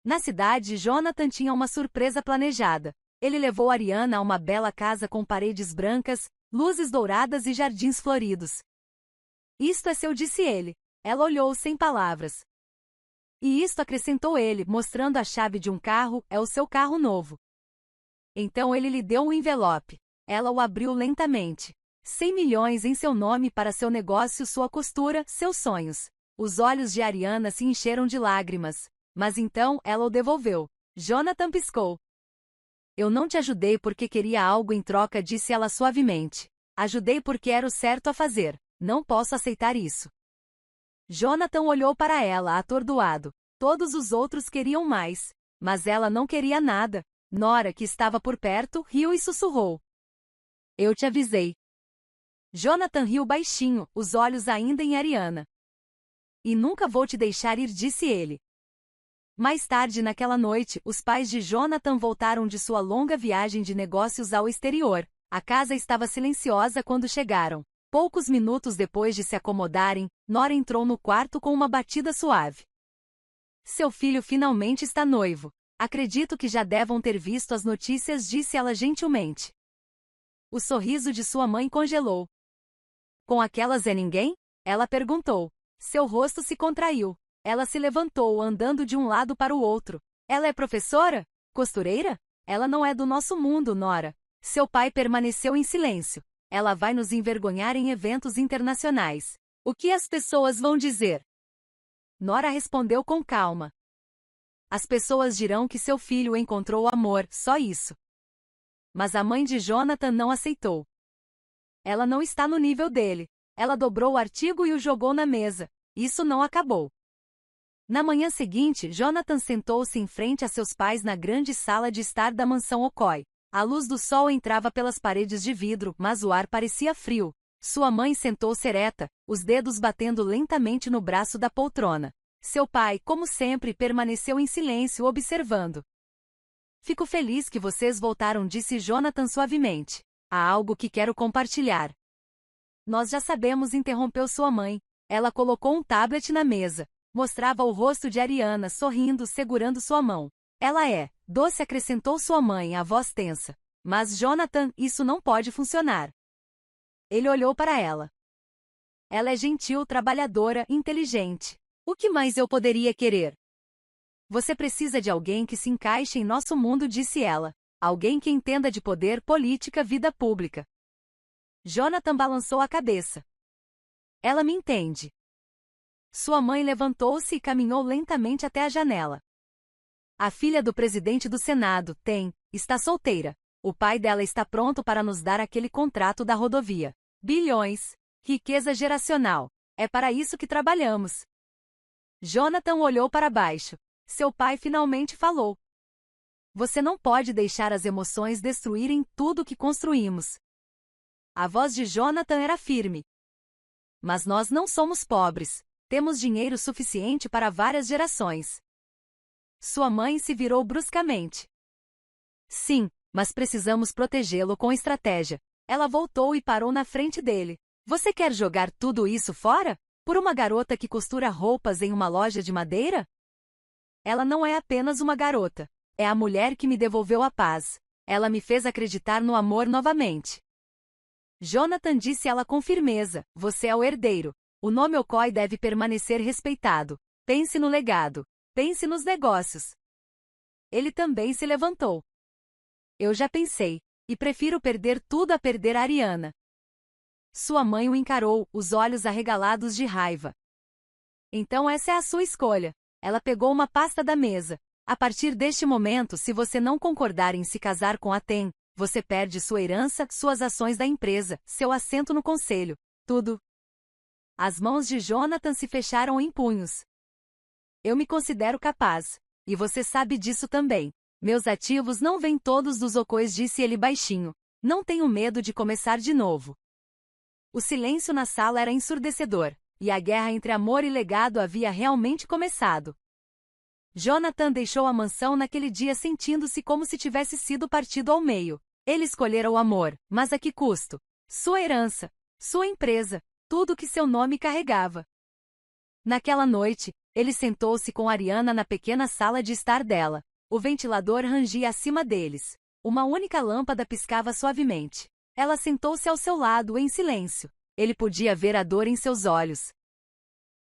Na cidade, Jonathan tinha uma surpresa planejada. Ele levou Ariana a uma bela casa com paredes brancas, luzes douradas e jardins floridos. Isto é seu, disse ele. Ela olhou sem palavras. E isto, acrescentou ele, mostrando a chave de um carro, é o seu carro novo. Então ele lhe deu um envelope. Ela o abriu lentamente. 100 milhões em seu nome para seu negócio, sua costura, seus sonhos. Os olhos de Ariana se encheram de lágrimas. Mas então ela o devolveu. Jonathan piscou. Eu não te ajudei porque queria algo em troca, disse ela suavemente. Ajudei porque era o certo a fazer. Não posso aceitar isso. Jonathan olhou para ela, atordoado. Todos os outros queriam mais. Mas ela não queria nada. Nora, que estava por perto, riu e sussurrou. Eu te avisei. Jonathan riu baixinho, os olhos ainda em Ariana. E nunca vou te deixar ir, disse ele. Mais tarde naquela noite, os pais de Jonathan voltaram de sua longa viagem de negócios ao exterior. A casa estava silenciosa quando chegaram. Poucos minutos depois de se acomodarem, Nora entrou no quarto com uma batida suave. Seu filho finalmente está noivo. Acredito que já devam ter visto as notícias, disse ela gentilmente. O sorriso de sua mãe congelou. Com aquela Zé ninguém? Ela perguntou. Seu rosto se contraiu. Ela se levantou, andando de um lado para o outro. Ela é professora? Costureira? Ela não é do nosso mundo, Nora. Seu pai permaneceu em silêncio. Ela vai nos envergonhar em eventos internacionais. O que as pessoas vão dizer? Nora respondeu com calma. As pessoas dirão que seu filho encontrou o amor, só isso. Mas a mãe de Jonathan não aceitou. Ela não está no nível dele. Ela dobrou o artigo e o jogou na mesa. Isso não acabou. Na manhã seguinte, Jonathan sentou-se em frente a seus pais na grande sala de estar da mansão Okoi. A luz do sol entrava pelas paredes de vidro, mas o ar parecia frio. Sua mãe sentou-se ereta, os dedos batendo lentamente no braço da poltrona. Seu pai, como sempre, permaneceu em silêncio, observando. Fico feliz que vocês voltaram, disse Jonathan suavemente. Há algo que quero compartilhar. Nós já sabemos, interrompeu sua mãe. Ela colocou um tablet na mesa. Mostrava o rosto de Ariana, sorrindo, segurando sua mão. Ela é doce, acrescentou sua mãe, a voz tensa. Mas, Jonathan, isso não pode funcionar. Ele olhou para ela. Ela é gentil, trabalhadora, inteligente. O que mais eu poderia querer? Você precisa de alguém que se encaixe em nosso mundo, disse ela. Alguém que entenda de poder, política, vida pública. Jonathan balançou a cabeça. Ela me entende. Sua mãe levantou-se e caminhou lentamente até a janela. A filha do presidente do Senado está solteira. O pai dela está pronto para nos dar aquele contrato da rodovia. Bilhões. Riqueza geracional. É para isso que trabalhamos. Jonathan olhou para baixo. Seu pai finalmente falou. Você não pode deixar as emoções destruírem tudo que construímos. A voz de Jonathan era firme. Mas nós não somos pobres. Temos dinheiro suficiente para várias gerações. Sua mãe se virou bruscamente. Sim, mas precisamos protegê-lo com estratégia. Ela voltou e parou na frente dele. Você quer jogar tudo isso fora? Por uma garota que costura roupas em uma loja de madeira? Ela não é apenas uma garota. É a mulher que me devolveu a paz. Ela me fez acreditar no amor novamente. Jonathan disse ela com firmeza, você é o herdeiro. O nome Okoye deve permanecer respeitado. Pense no legado. Pense nos negócios. Ele também se levantou. Eu já pensei. E prefiro perder tudo a perder a Ariana. Sua mãe o encarou, os olhos arregalados de raiva. Então essa é a sua escolha. Ela pegou uma pasta da mesa. A partir deste momento, se você não concordar em se casar com a TEM, você perde sua herança, suas ações da empresa, seu assento no conselho. Tudo. As mãos de Jonathan se fecharam em punhos. Eu me considero capaz. E você sabe disso também. Meus ativos não vêm todos dos Okoyes, disse ele baixinho. Não tenho medo de começar de novo. O silêncio na sala era ensurdecedor, e a guerra entre amor e legado havia realmente começado. Jonathan deixou a mansão naquele dia sentindo-se como se tivesse sido partido ao meio. Ele escolhera o amor, mas a que custo? Sua herança, sua empresa, tudo que seu nome carregava. Naquela noite, ele sentou-se com Ariana na pequena sala de estar dela. O ventilador rangia acima deles. Uma única lâmpada piscava suavemente. Ela sentou-se ao seu lado em silêncio. Ele podia ver a dor em seus olhos.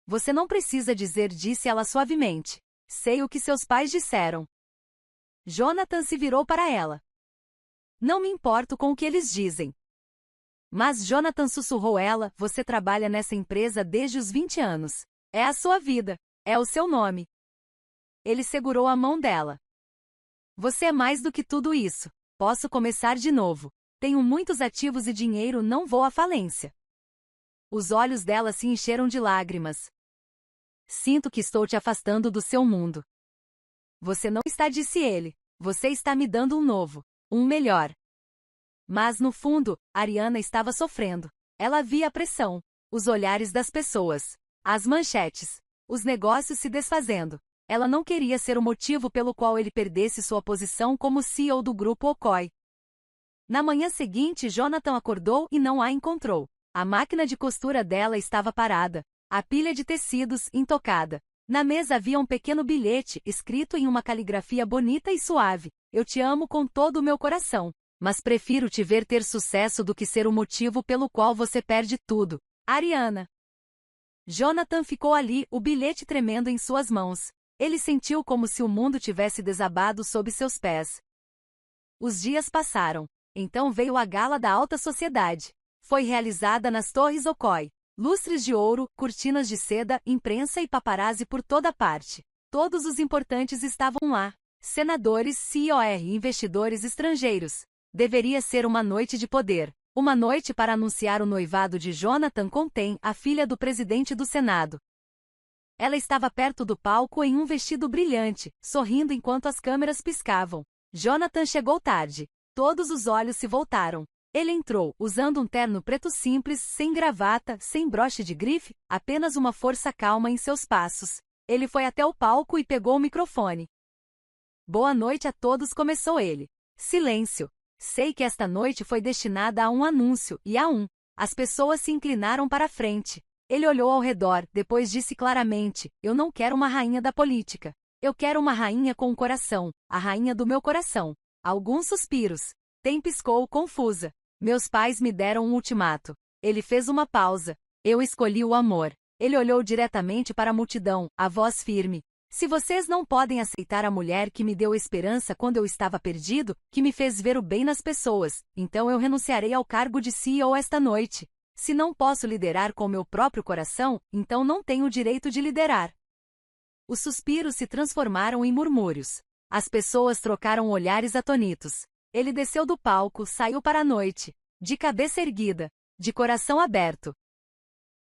Você não precisa dizer, disse ela suavemente. Sei o que seus pais disseram. Jonathan se virou para ela. Não me importo com o que eles dizem. Mas Jonathan, sussurrou ela, você trabalha nessa empresa desde os 20 anos. É a sua vida. É o seu nome. Ele segurou a mão dela. Você é mais do que tudo isso. Posso começar de novo. Tenho muitos ativos e dinheiro, não vou à falência. Os olhos dela se encheram de lágrimas. Sinto que estou te afastando do seu mundo. Você não está, disse ele. Você está me dando um novo, um melhor. Mas no fundo, Ariana estava sofrendo. Ela via a pressão, os olhares das pessoas, as manchetes, os negócios se desfazendo. Ela não queria ser o motivo pelo qual ele perdesse sua posição como CEO do grupo Okoye. Na manhã seguinte, Jonathan acordou e não a encontrou. A máquina de costura dela estava parada, a pilha de tecidos intocada. Na mesa havia um pequeno bilhete escrito em uma caligrafia bonita e suave. Eu te amo com todo o meu coração, mas prefiro te ver ter sucesso do que ser o motivo pelo qual você perde tudo. Ariana. Jonathan ficou ali, o bilhete tremendo em suas mãos. Ele sentiu como se o mundo tivesse desabado sob seus pés. Os dias passaram. Então veio a gala da alta sociedade. Foi realizada nas Torres Okoye. Lustres de ouro, cortinas de seda, imprensa e paparazzi por toda parte. Todos os importantes estavam lá. Senadores, CEOs e investidores estrangeiros. Deveria ser uma noite de poder. Uma noite para anunciar o noivado de Jonathan com TEM, a filha do presidente do Senado. Ela estava perto do palco em um vestido brilhante, sorrindo enquanto as câmeras piscavam. Jonathan chegou tarde. Todos os olhos se voltaram. Ele entrou, usando um terno preto simples, sem gravata, sem broche de grife, apenas uma força calma em seus passos. Ele foi até o palco e pegou o microfone. Boa noite a todos, começou ele. Silêncio. Sei que esta noite foi destinada a um anúncio, e a um. As pessoas se inclinaram para a frente. Ele olhou ao redor, depois disse claramente, eu não quero uma rainha da política. Eu quero uma rainha com um coração, a rainha do meu coração. Alguns suspiros. TEM piscou, confusa. Meus pais me deram um ultimato. Ele fez uma pausa. Eu escolhi o amor. Ele olhou diretamente para a multidão, a voz firme. Se vocês não podem aceitar a mulher que me deu esperança quando eu estava perdido, que me fez ver o bem nas pessoas, então eu renunciarei ao cargo de CEO esta noite. Se não posso liderar com meu próprio coração, então não tenho o direito de liderar. Os suspiros se transformaram em murmúrios. As pessoas trocaram olhares atonitos. Ele desceu do palco, saiu para a noite, de cabeça erguida, de coração aberto.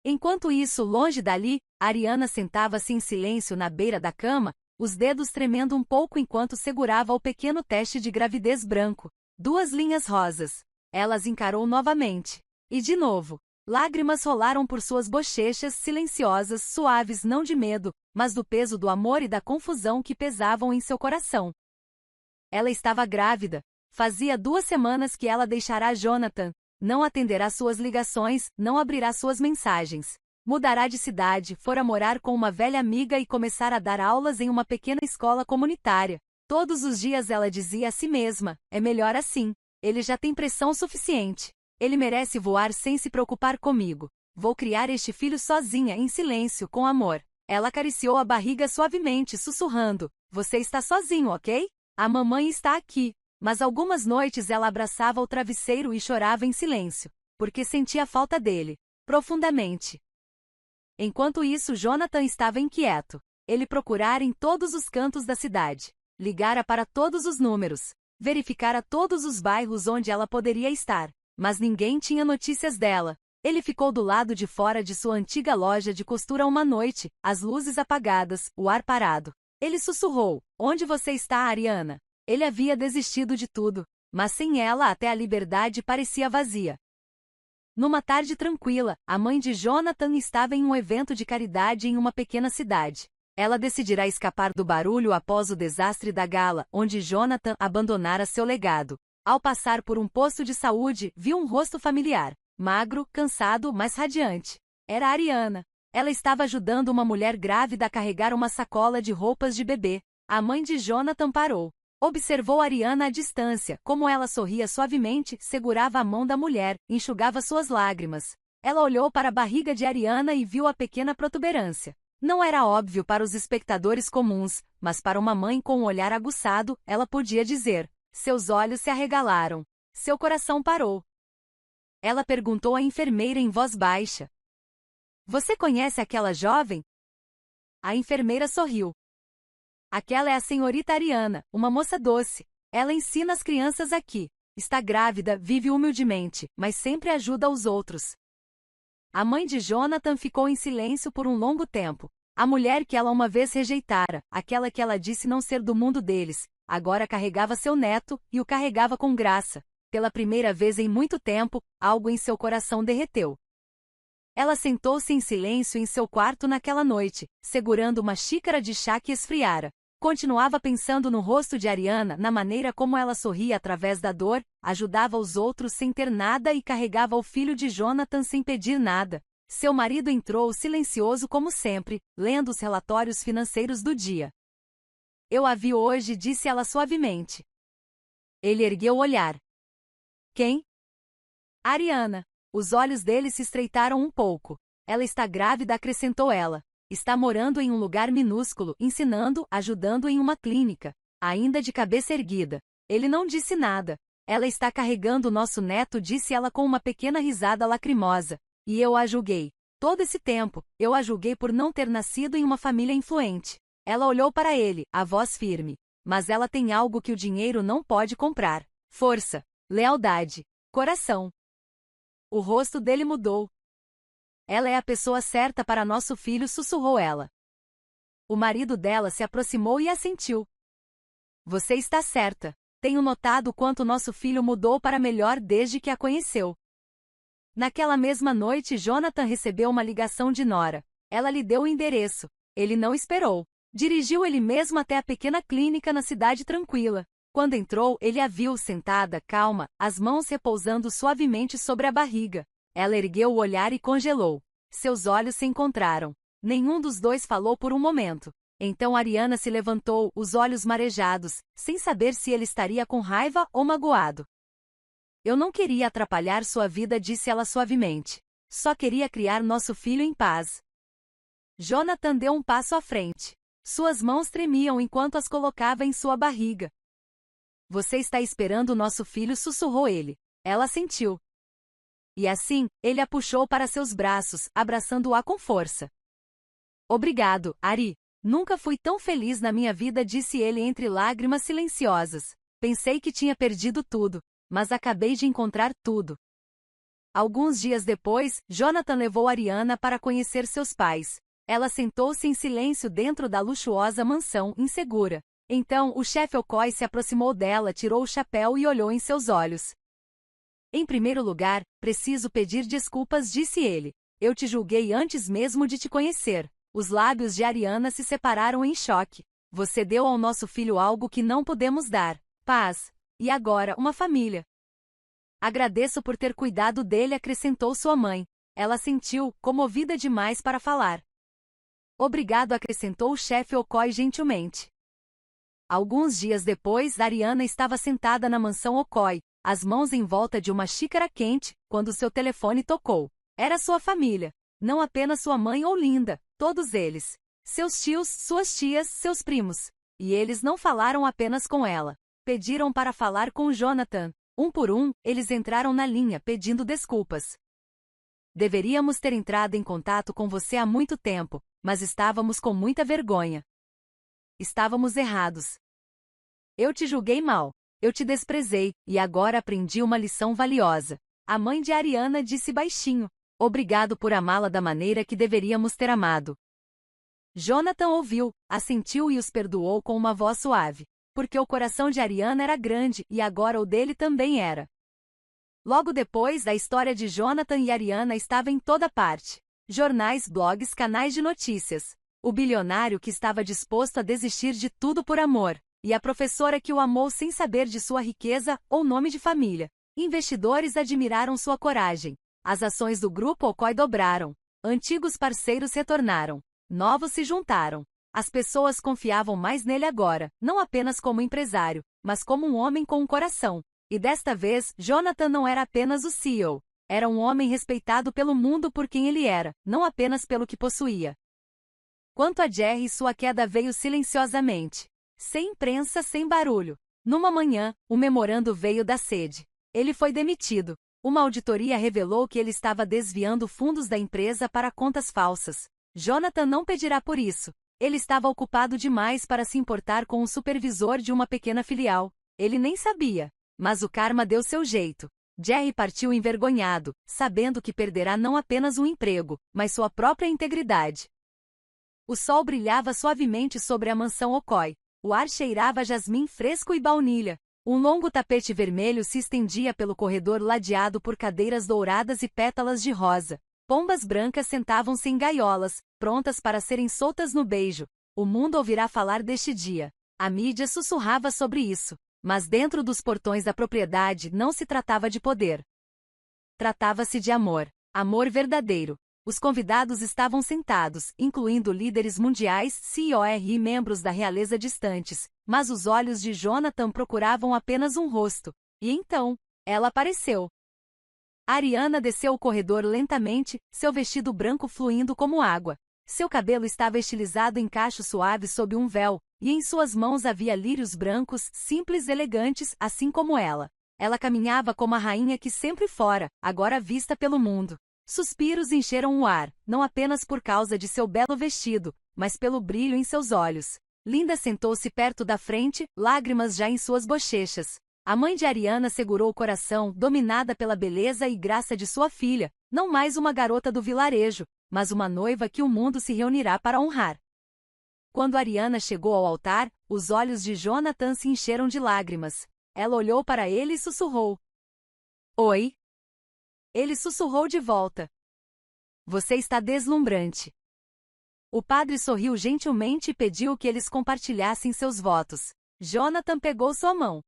Enquanto isso, longe dali, Ariana sentava-se em silêncio na beira da cama, os dedos tremendo um pouco enquanto segurava o pequeno teste de gravidez branco. 2 linhas rosas. Ela as encarou novamente. E de novo. Lágrimas rolaram por suas bochechas silenciosas, suaves não de medo, mas do peso do amor e da confusão que pesavam em seu coração. Ela estava grávida. Fazia 2 semanas que ela deixará Jonathan. Não atenderá suas ligações, não abrirá suas mensagens. Mudará de cidade, fora morar com uma velha amiga e começar a dar aulas em uma pequena escola comunitária. Todos os dias ela dizia a si mesma, é melhor assim. Ele já tem pressão suficiente. Ele merece voar sem se preocupar comigo. Vou criar este filho sozinha, em silêncio, com amor. Ela acariciou a barriga suavemente, sussurrando, você está sozinho, ok? A mamãe está aqui. Mas algumas noites ela abraçava o travesseiro e chorava em silêncio, porque sentia falta dele, profundamente. Enquanto isso, Jonathan estava inquieto. Ele procurara em todos os cantos da cidade, ligara para todos os números, verificara todos os bairros onde ela poderia estar, mas ninguém tinha notícias dela. Ele ficou do lado de fora de sua antiga loja de costura uma noite, as luzes apagadas, o ar parado. Ele sussurrou, onde você está, Ariana? Ele havia desistido de tudo, mas sem ela até a liberdade parecia vazia. Numa tarde tranquila, a mãe de Jonathan estava em um evento de caridade em uma pequena cidade. Ela decidirá escapar do barulho após o desastre da gala, onde Jonathan abandonara seu legado. Ao passar por um posto de saúde, viu um rosto familiar, magro, cansado, mas radiante. Era Ariana. Ela estava ajudando uma mulher grávida a carregar uma sacola de roupas de bebê. A mãe de Jonathan parou. Observou Ariana à distância, como ela sorria suavemente, segurava a mão da mulher, enxugava suas lágrimas. Ela olhou para a barriga de Ariana e viu a pequena protuberância. Não era óbvio para os espectadores comuns, mas para uma mãe com um olhar aguçado, ela podia dizer. Seus olhos se arregalaram. Seu coração parou. Ela perguntou à enfermeira em voz baixa. Você conhece aquela jovem? A enfermeira sorriu. Aquela é a senhorita Ariana, uma moça doce. Ela ensina as crianças aqui. Está grávida, vive humildemente, mas sempre ajuda os outros. A mãe de Jonathan ficou em silêncio por um longo tempo. A mulher que ela uma vez rejeitara, aquela que ela disse não ser do mundo deles, agora carregava seu neto, e o carregava com graça. Pela primeira vez em muito tempo, algo em seu coração derreteu. Ela sentou-se em silêncio em seu quarto naquela noite, segurando uma xícara de chá que esfriara. Continuava pensando no rosto de Ariana, na maneira como ela sorria através da dor, ajudava os outros sem ter nada e carregava o filho de Jonathan sem pedir nada. Seu marido entrou silencioso como sempre, lendo os relatórios financeiros do dia. Eu a vi hoje, disse ela suavemente. Ele ergueu o olhar. Quem? Ariana. Os olhos dele se estreitaram um pouco. Ela está grávida, acrescentou ela. Está morando em um lugar minúsculo, ensinando, ajudando em uma clínica. Ainda de cabeça erguida. Ele não disse nada. Ela está carregando nosso neto, disse ela com uma pequena risada lacrimosa. E eu a julguei. Todo esse tempo, eu a julguei por não ter nascido em uma família influente. Ela olhou para ele, a voz firme. Mas ela tem algo que o dinheiro não pode comprar. Força, lealdade, coração. O rosto dele mudou. Ela é a pessoa certa para nosso filho, sussurrou ela. O marido dela se aproximou e assentiu. Você está certa. Tenho notado quanto nosso filho mudou para melhor desde que a conheceu. Naquela mesma noite, Jonathan recebeu uma ligação de Nora. Ela lhe deu o endereço. Ele não esperou. Dirigiu ele mesmo até a pequena clínica na cidade tranquila. Quando entrou, ele a viu sentada, calma, as mãos repousando suavemente sobre a barriga. Ela ergueu o olhar e congelou. Seus olhos se encontraram. Nenhum dos dois falou por um momento. Então Ariana se levantou, os olhos marejados, sem saber se ele estaria com raiva ou magoado. Eu não queria atrapalhar sua vida, disse ela suavemente. Só queria criar nosso filho em paz. Jonathan deu um passo à frente. Suas mãos tremiam enquanto as colocava em sua barriga. Você está esperando nosso filho, sussurrou ele. Ela sentiu. E assim, ele a puxou para seus braços, abraçando-a com força. Obrigado, Ari. Nunca fui tão feliz na minha vida, disse ele entre lágrimas silenciosas. Pensei que tinha perdido tudo, mas acabei de encontrar tudo. Alguns dias depois, Jonathan levou Ariana para conhecer seus pais. Ela sentou-se em silêncio dentro da luxuosa mansão, insegura. Então, o chefe Okoye se aproximou dela, tirou o chapéu e olhou em seus olhos. Em primeiro lugar, preciso pedir desculpas, disse ele. Eu te julguei antes mesmo de te conhecer. Os lábios de Ariana se separaram em choque. Você deu ao nosso filho algo que não podemos dar: paz. E agora, uma família. Agradeço por ter cuidado dele, acrescentou sua mãe. Ela sentiu, comovida demais para falar. Obrigado, acrescentou o chefe Okoye gentilmente. Alguns dias depois, Ariana estava sentada na mansão Okoye, as mãos em volta de uma xícara quente, quando seu telefone tocou. Era sua família. Não apenas sua mãe ou Linda, todos eles. Seus tios, suas tias, seus primos. E eles não falaram apenas com ela. Pediram para falar com Jonathan. Um por um, eles entraram na linha pedindo desculpas. Deveríamos ter entrado em contato com você há muito tempo, mas estávamos com muita vergonha. Estávamos errados. Eu te julguei mal. Eu te desprezei, e agora aprendi uma lição valiosa. A mãe de Ariana disse baixinho. Obrigado por amá-la da maneira que deveríamos ter amado. Jonathan ouviu, assentiu e os perdoou com uma voz suave. Porque o coração de Ariana era grande, e agora o dele também era. Logo depois, a história de Jonathan e Ariana estava em toda parte. Jornais, blogs, canais de notícias. O bilionário que estava disposto a desistir de tudo por amor. E a professora que o amou sem saber de sua riqueza ou nome de família. Investidores admiraram sua coragem. As ações do grupo Okoye dobraram. Antigos parceiros retornaram. Novos se juntaram. As pessoas confiavam mais nele agora, não apenas como empresário, mas como um homem com um coração. E desta vez, Jonathan não era apenas o CEO. Era um homem respeitado pelo mundo por quem ele era, não apenas pelo que possuía. Quanto a Jerry, sua queda veio silenciosamente. Sem imprensa, sem barulho. Numa manhã, o memorando veio da sede. Ele foi demitido. Uma auditoria revelou que ele estava desviando fundos da empresa para contas falsas. Jonathan não pedirá por isso. Ele estava ocupado demais para se importar com o supervisor de uma pequena filial. Ele nem sabia. Mas o karma deu seu jeito. Jerry partiu envergonhado, sabendo que perderá não apenas um emprego, mas sua própria integridade. O sol brilhava suavemente sobre a mansão Okoye. O ar cheirava a jasmim fresco e baunilha. Um longo tapete vermelho se estendia pelo corredor ladeado por cadeiras douradas e pétalas de rosa. Pombas brancas sentavam-se em gaiolas, prontas para serem soltas no beijo. O mundo ouvirá falar deste dia. A mídia sussurrava sobre isso. Mas dentro dos portões da propriedade não se tratava de poder. Tratava-se de amor. Amor verdadeiro. Os convidados estavam sentados, incluindo líderes mundiais, CEOs e membros da realeza distantes, mas os olhos de Jonathan procuravam apenas um rosto. E então, ela apareceu. Ariana desceu o corredor lentamente, seu vestido branco fluindo como água. Seu cabelo estava estilizado em cachos suaves sob um véu, e em suas mãos havia lírios brancos, simples e elegantes, assim como ela. Ela caminhava como a rainha que sempre fora, agora vista pelo mundo. Suspiros encheram o ar, não apenas por causa de seu belo vestido, mas pelo brilho em seus olhos. Linda sentou-se perto da frente, lágrimas já em suas bochechas. A mãe de Ariana segurou o coração, dominada pela beleza e graça de sua filha, não mais uma garota do vilarejo, mas uma noiva que o mundo se reunirá para honrar. Quando Ariana chegou ao altar, os olhos de Jonathan se encheram de lágrimas. Ela olhou para ele e sussurrou. Oi? Ele sussurrou de volta. Você está deslumbrante. O padre sorriu gentilmente e pediu que eles compartilhassem seus votos. Jonathan pegou sua mão.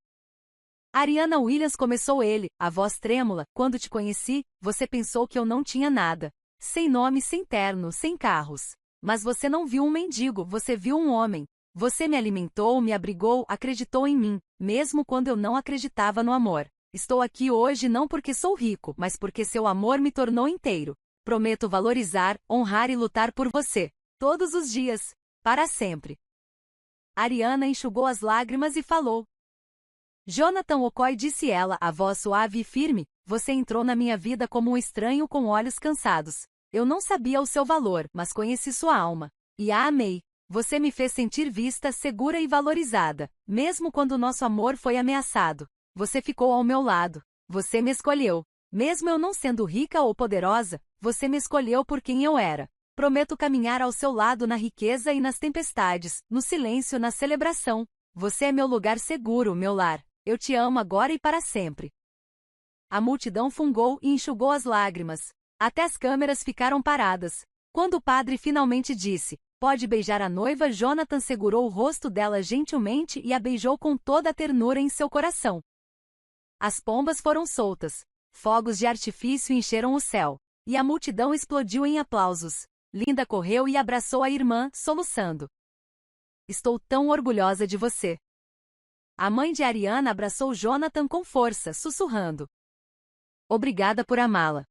Ariana Williams, começou ele, a voz trêmula, quando te conheci, você pensou que eu não tinha nada. Sem nome, sem terno, sem carros. Mas você não viu um mendigo, você viu um homem. Você me alimentou, me abrigou, acreditou em mim, mesmo quando eu não acreditava no amor. Estou aqui hoje não porque sou rico, mas porque seu amor me tornou inteiro. Prometo valorizar, honrar e lutar por você. Todos os dias. Para sempre. Ariana enxugou as lágrimas e falou. Jonathan Okoye, disse ela, a voz suave e firme, você entrou na minha vida como um estranho com olhos cansados. Eu não sabia o seu valor, mas conheci sua alma. E a amei. Você me fez sentir vista, segura e valorizada, mesmo quando nosso amor foi ameaçado. Você ficou ao meu lado. Você me escolheu. Mesmo eu não sendo rica ou poderosa, você me escolheu por quem eu era. Prometo caminhar ao seu lado na riqueza e nas tempestades, no silêncio, na celebração. Você é meu lugar seguro, meu lar. Eu te amo agora e para sempre. A multidão fungou e enxugou as lágrimas. Até as câmeras ficaram paradas. Quando o padre finalmente disse, pode beijar a noiva, Jonathan segurou o rosto dela gentilmente e a beijou com toda a ternura em seu coração. As pombas foram soltas. Fogos de artifício encheram o céu. E a multidão explodiu em aplausos. Linda correu e abraçou a irmã, soluçando. Estou tão orgulhosa de você. A mãe de Ariana abraçou Jonathan com força, sussurrando. Obrigada por amá-la.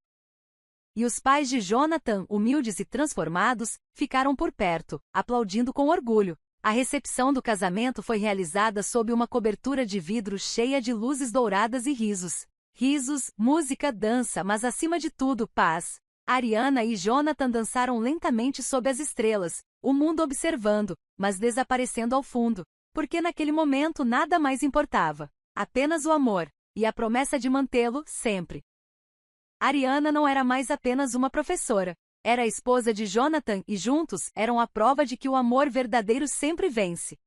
E os pais de Jonathan, humildes e transformados, ficaram por perto, aplaudindo com orgulho. A recepção do casamento foi realizada sob uma cobertura de vidro cheia de luzes douradas e risos. Risos, música, dança, mas acima de tudo, paz. Ariana e Jonathan dançaram lentamente sob as estrelas, o mundo observando, mas desaparecendo ao fundo. Porque naquele momento nada mais importava. Apenas o amor, e a promessa de mantê-lo, sempre. Ariana não era mais apenas uma professora. Era a esposa de Jonathan e juntos eram a prova de que o amor verdadeiro sempre vence.